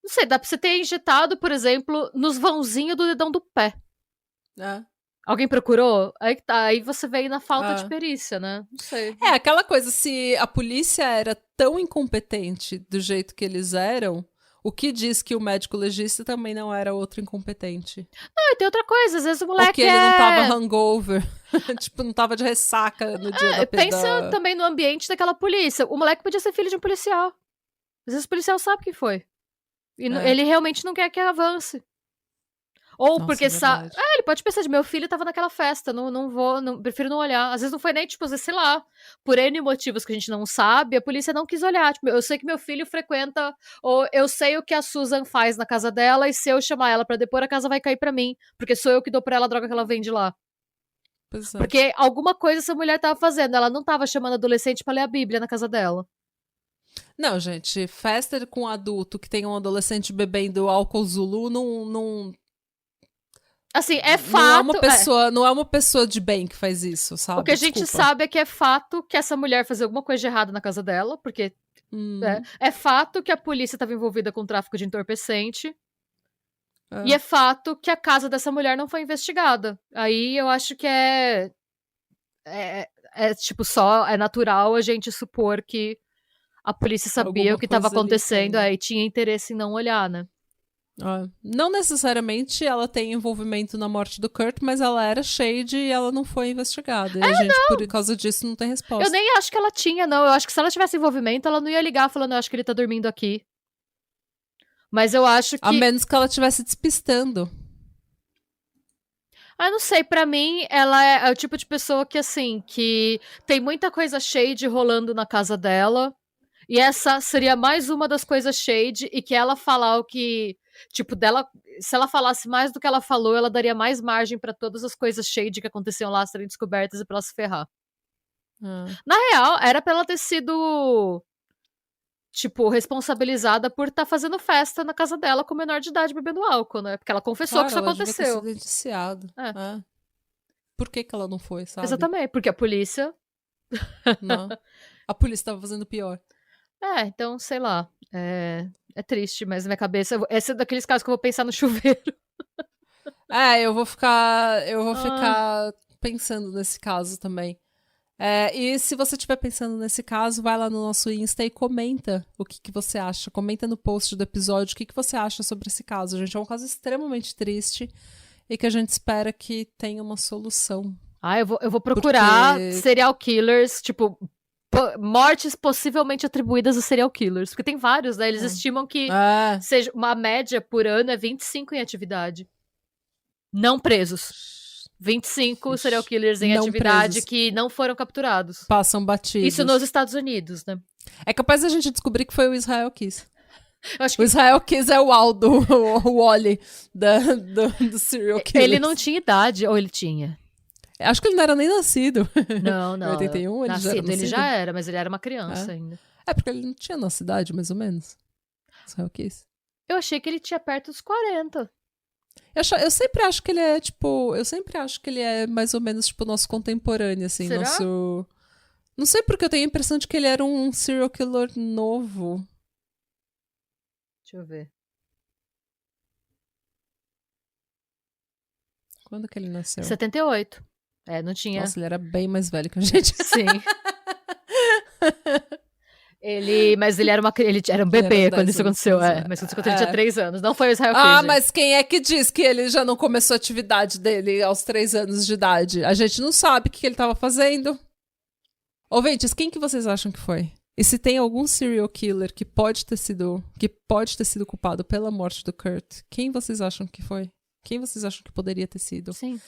Não sei, dá pra você ter injetado, por exemplo, nos vãozinhos do dedão do pé. Alguém procurou? Aí você veio na falta de perícia, né? Não sei. Aquela coisa, se a polícia era tão incompetente do jeito que eles eram, o que diz que o médico legista também não era outro incompetente? Não, e tem outra coisa, às vezes o moleque porque ele não tava hangover, tipo, não tava de ressaca no dia da Pensa também no ambiente daquela polícia. O moleque podia ser filho de um policial. Às vezes o policial sabe quem foi. E ele realmente não quer que avance. Ou Nossa, porque ele pode pensar de meu filho tava naquela festa, não vou, prefiro não olhar. Às vezes não foi nem, tipo, sei lá, por N motivos que a gente não sabe, a polícia não quis olhar. Tipo, eu sei que meu filho frequenta, ou eu sei o que a Susan faz na casa dela, e se eu chamar ela pra depor, a casa vai cair pra mim, porque sou eu que dou pra ela a droga que ela vende lá. Pois é. Porque alguma coisa essa mulher tava fazendo, ela não tava chamando adolescente pra ler a Bíblia na casa dela. Não, gente, festa com adulto que tem um adolescente bebendo álcool Zulu não. Assim, é fato. Não é uma pessoa de bem que faz isso, sabe? O que a gente sabe é que é fato que essa mulher fazia alguma coisa de errado na casa dela, porque é fato que a polícia estava envolvida com tráfico de entorpecente. E é fato que a casa dessa mulher não foi investigada. Aí eu acho que tipo, só é natural a gente supor que a polícia sabia o que estava acontecendo e tinha interesse em não olhar, né? Não necessariamente ela tem envolvimento na morte do Kurt, mas ela era shade e ela não foi investigada. E a gente, por causa disso, não tem resposta. Eu nem acho que ela tinha, não. Eu acho que se ela tivesse envolvimento, ela não ia ligar falando, eu acho que ele tá dormindo aqui. Mas eu acho que... A menos que ela estivesse despistando. Não sei, pra mim, ela é o tipo de pessoa que, assim, que tem muita coisa shade rolando na casa dela, e essa seria mais uma das coisas shade, e que ela falar o que, tipo, dela, se ela falasse mais do que ela falou, ela daria mais margem pra todas as coisas shade que aconteciam lá serem descobertas e pra ela se ferrar. Na real, era pra ela ter sido, tipo, responsabilizada por estar fazendo festa na casa dela com menor de idade bebendo álcool, né? Porque ela confessou que isso aconteceu. Devia ter sido indiciado. Por que ela não foi, sabe? Exatamente, porque a polícia... Não. A polícia tava fazendo pior. Então, sei lá. É triste, mas na minha cabeça... Esse é daqueles casos que eu vou pensar no chuveiro. Eu vou ficar pensando nesse caso também. E se você estiver pensando nesse caso, vai lá no nosso Insta e comenta o que você acha. Comenta no post do episódio o que você acha sobre esse caso. Gente, é um caso extremamente triste e que a gente espera que tenha uma solução. Eu vou procurar serial killers, tipo, mortes possivelmente atribuídas a serial killers. Porque tem vários, né? Eles estimam que seja uma média por ano é 25 em atividade. Não presos. 25 serial killers em atividade presos, que não foram capturados. Passam batidos. Isso nos Estados Unidos, né? É capaz a gente descobrir que foi o Israel Kiss. O Israel Kiss é o Aldo, o Wally do serial killer. Ele não tinha idade, ou ele tinha? Acho que ele não era nem nascido. Não. Em 81 ele já era nascido. Ele já era, mas ele era uma criança ainda. Porque ele não tinha nossa idade, mais ou menos. Israel Kiss. Eu achei que ele tinha perto dos 40. Eu sempre acho que ele é, tipo... Eu sempre acho que ele é mais ou menos, tipo, nosso contemporâneo, assim. Será? Não sei porque eu tenho a impressão de que ele era um serial killer novo. Deixa eu ver. Quando que ele nasceu? 78. Não tinha... Nossa, ele era bem mais velho que a gente. Sim. Mas ele era um bebê quando isso aconteceu. Mas quando ele tinha 3 anos. Não foi o Israel Kiss. Mas quem é que diz que ele já não começou a atividade dele aos 3 anos de idade? A gente não sabe o que ele estava fazendo. Ouvintes, quem que vocês acham que foi? E se tem algum serial killer que pode ter sido culpado pela morte do Kurt, quem vocês acham que foi? Quem vocês acham que poderia ter sido? Sim.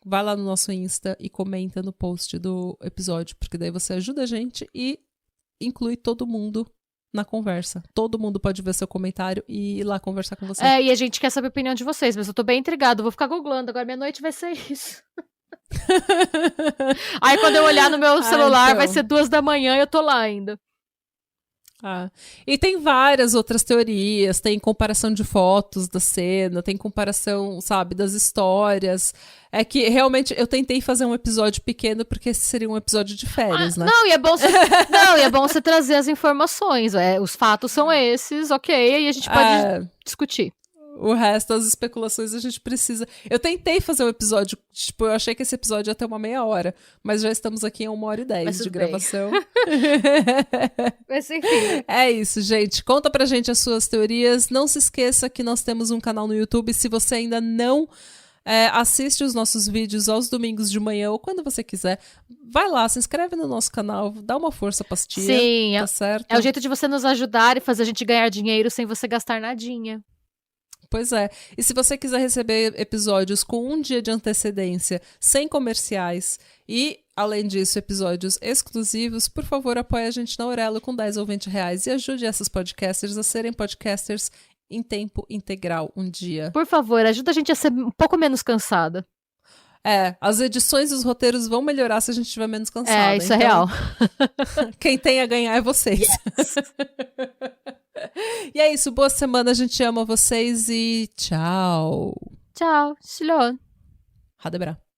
Vai lá no nosso Insta e comenta no post do episódio, porque daí você ajuda a gente e inclui todo mundo na conversa. Todo mundo pode ver seu comentário e ir lá conversar com você. E a gente quer saber a opinião de vocês, mas eu tô bem intrigado. Vou ficar googlando. Agora minha noite vai ser isso. Aí quando eu olhar no meu celular vai ser 2 da manhã e eu tô lá ainda. E tem várias outras teorias, tem comparação de fotos da cena, tem comparação, sabe, das histórias. É que realmente eu tentei fazer um episódio pequeno porque esse seria um episódio de férias, né? Não, e é bom você trazer as informações. Os fatos são esses, ok, aí a gente pode discutir. O resto, as especulações, a gente precisa... Eu tentei fazer um episódio, tipo, eu achei que esse episódio ia ter uma meia hora, mas já estamos aqui em 1h10 de gravação. Mas enfim. É isso, gente. Conta pra gente as suas teorias. Não se esqueça que nós temos um canal no YouTube. Se você ainda não assiste os nossos vídeos aos domingos de manhã ou quando você quiser. Vai lá, se inscreve no nosso canal, dá uma força pra tia. Sim, tá certo? É o jeito de você nos ajudar e fazer a gente ganhar dinheiro sem você gastar nadinha. Pois é. E se você quiser receber episódios com um dia de antecedência, sem comerciais e, além disso, episódios exclusivos, por favor, apoie a gente na Aurelo com 10 ou 20 reais e ajude esses podcasters a serem podcasters em tempo integral um dia. Por favor, ajuda a gente a ser um pouco menos cansada. As edições e os roteiros vão melhorar se a gente estiver menos cansada. Isso é real. Quem tem a ganhar é vocês. Yes. E é isso, boa semana, a gente ama vocês e tchau. Tchau, Shilon. Ha det bra.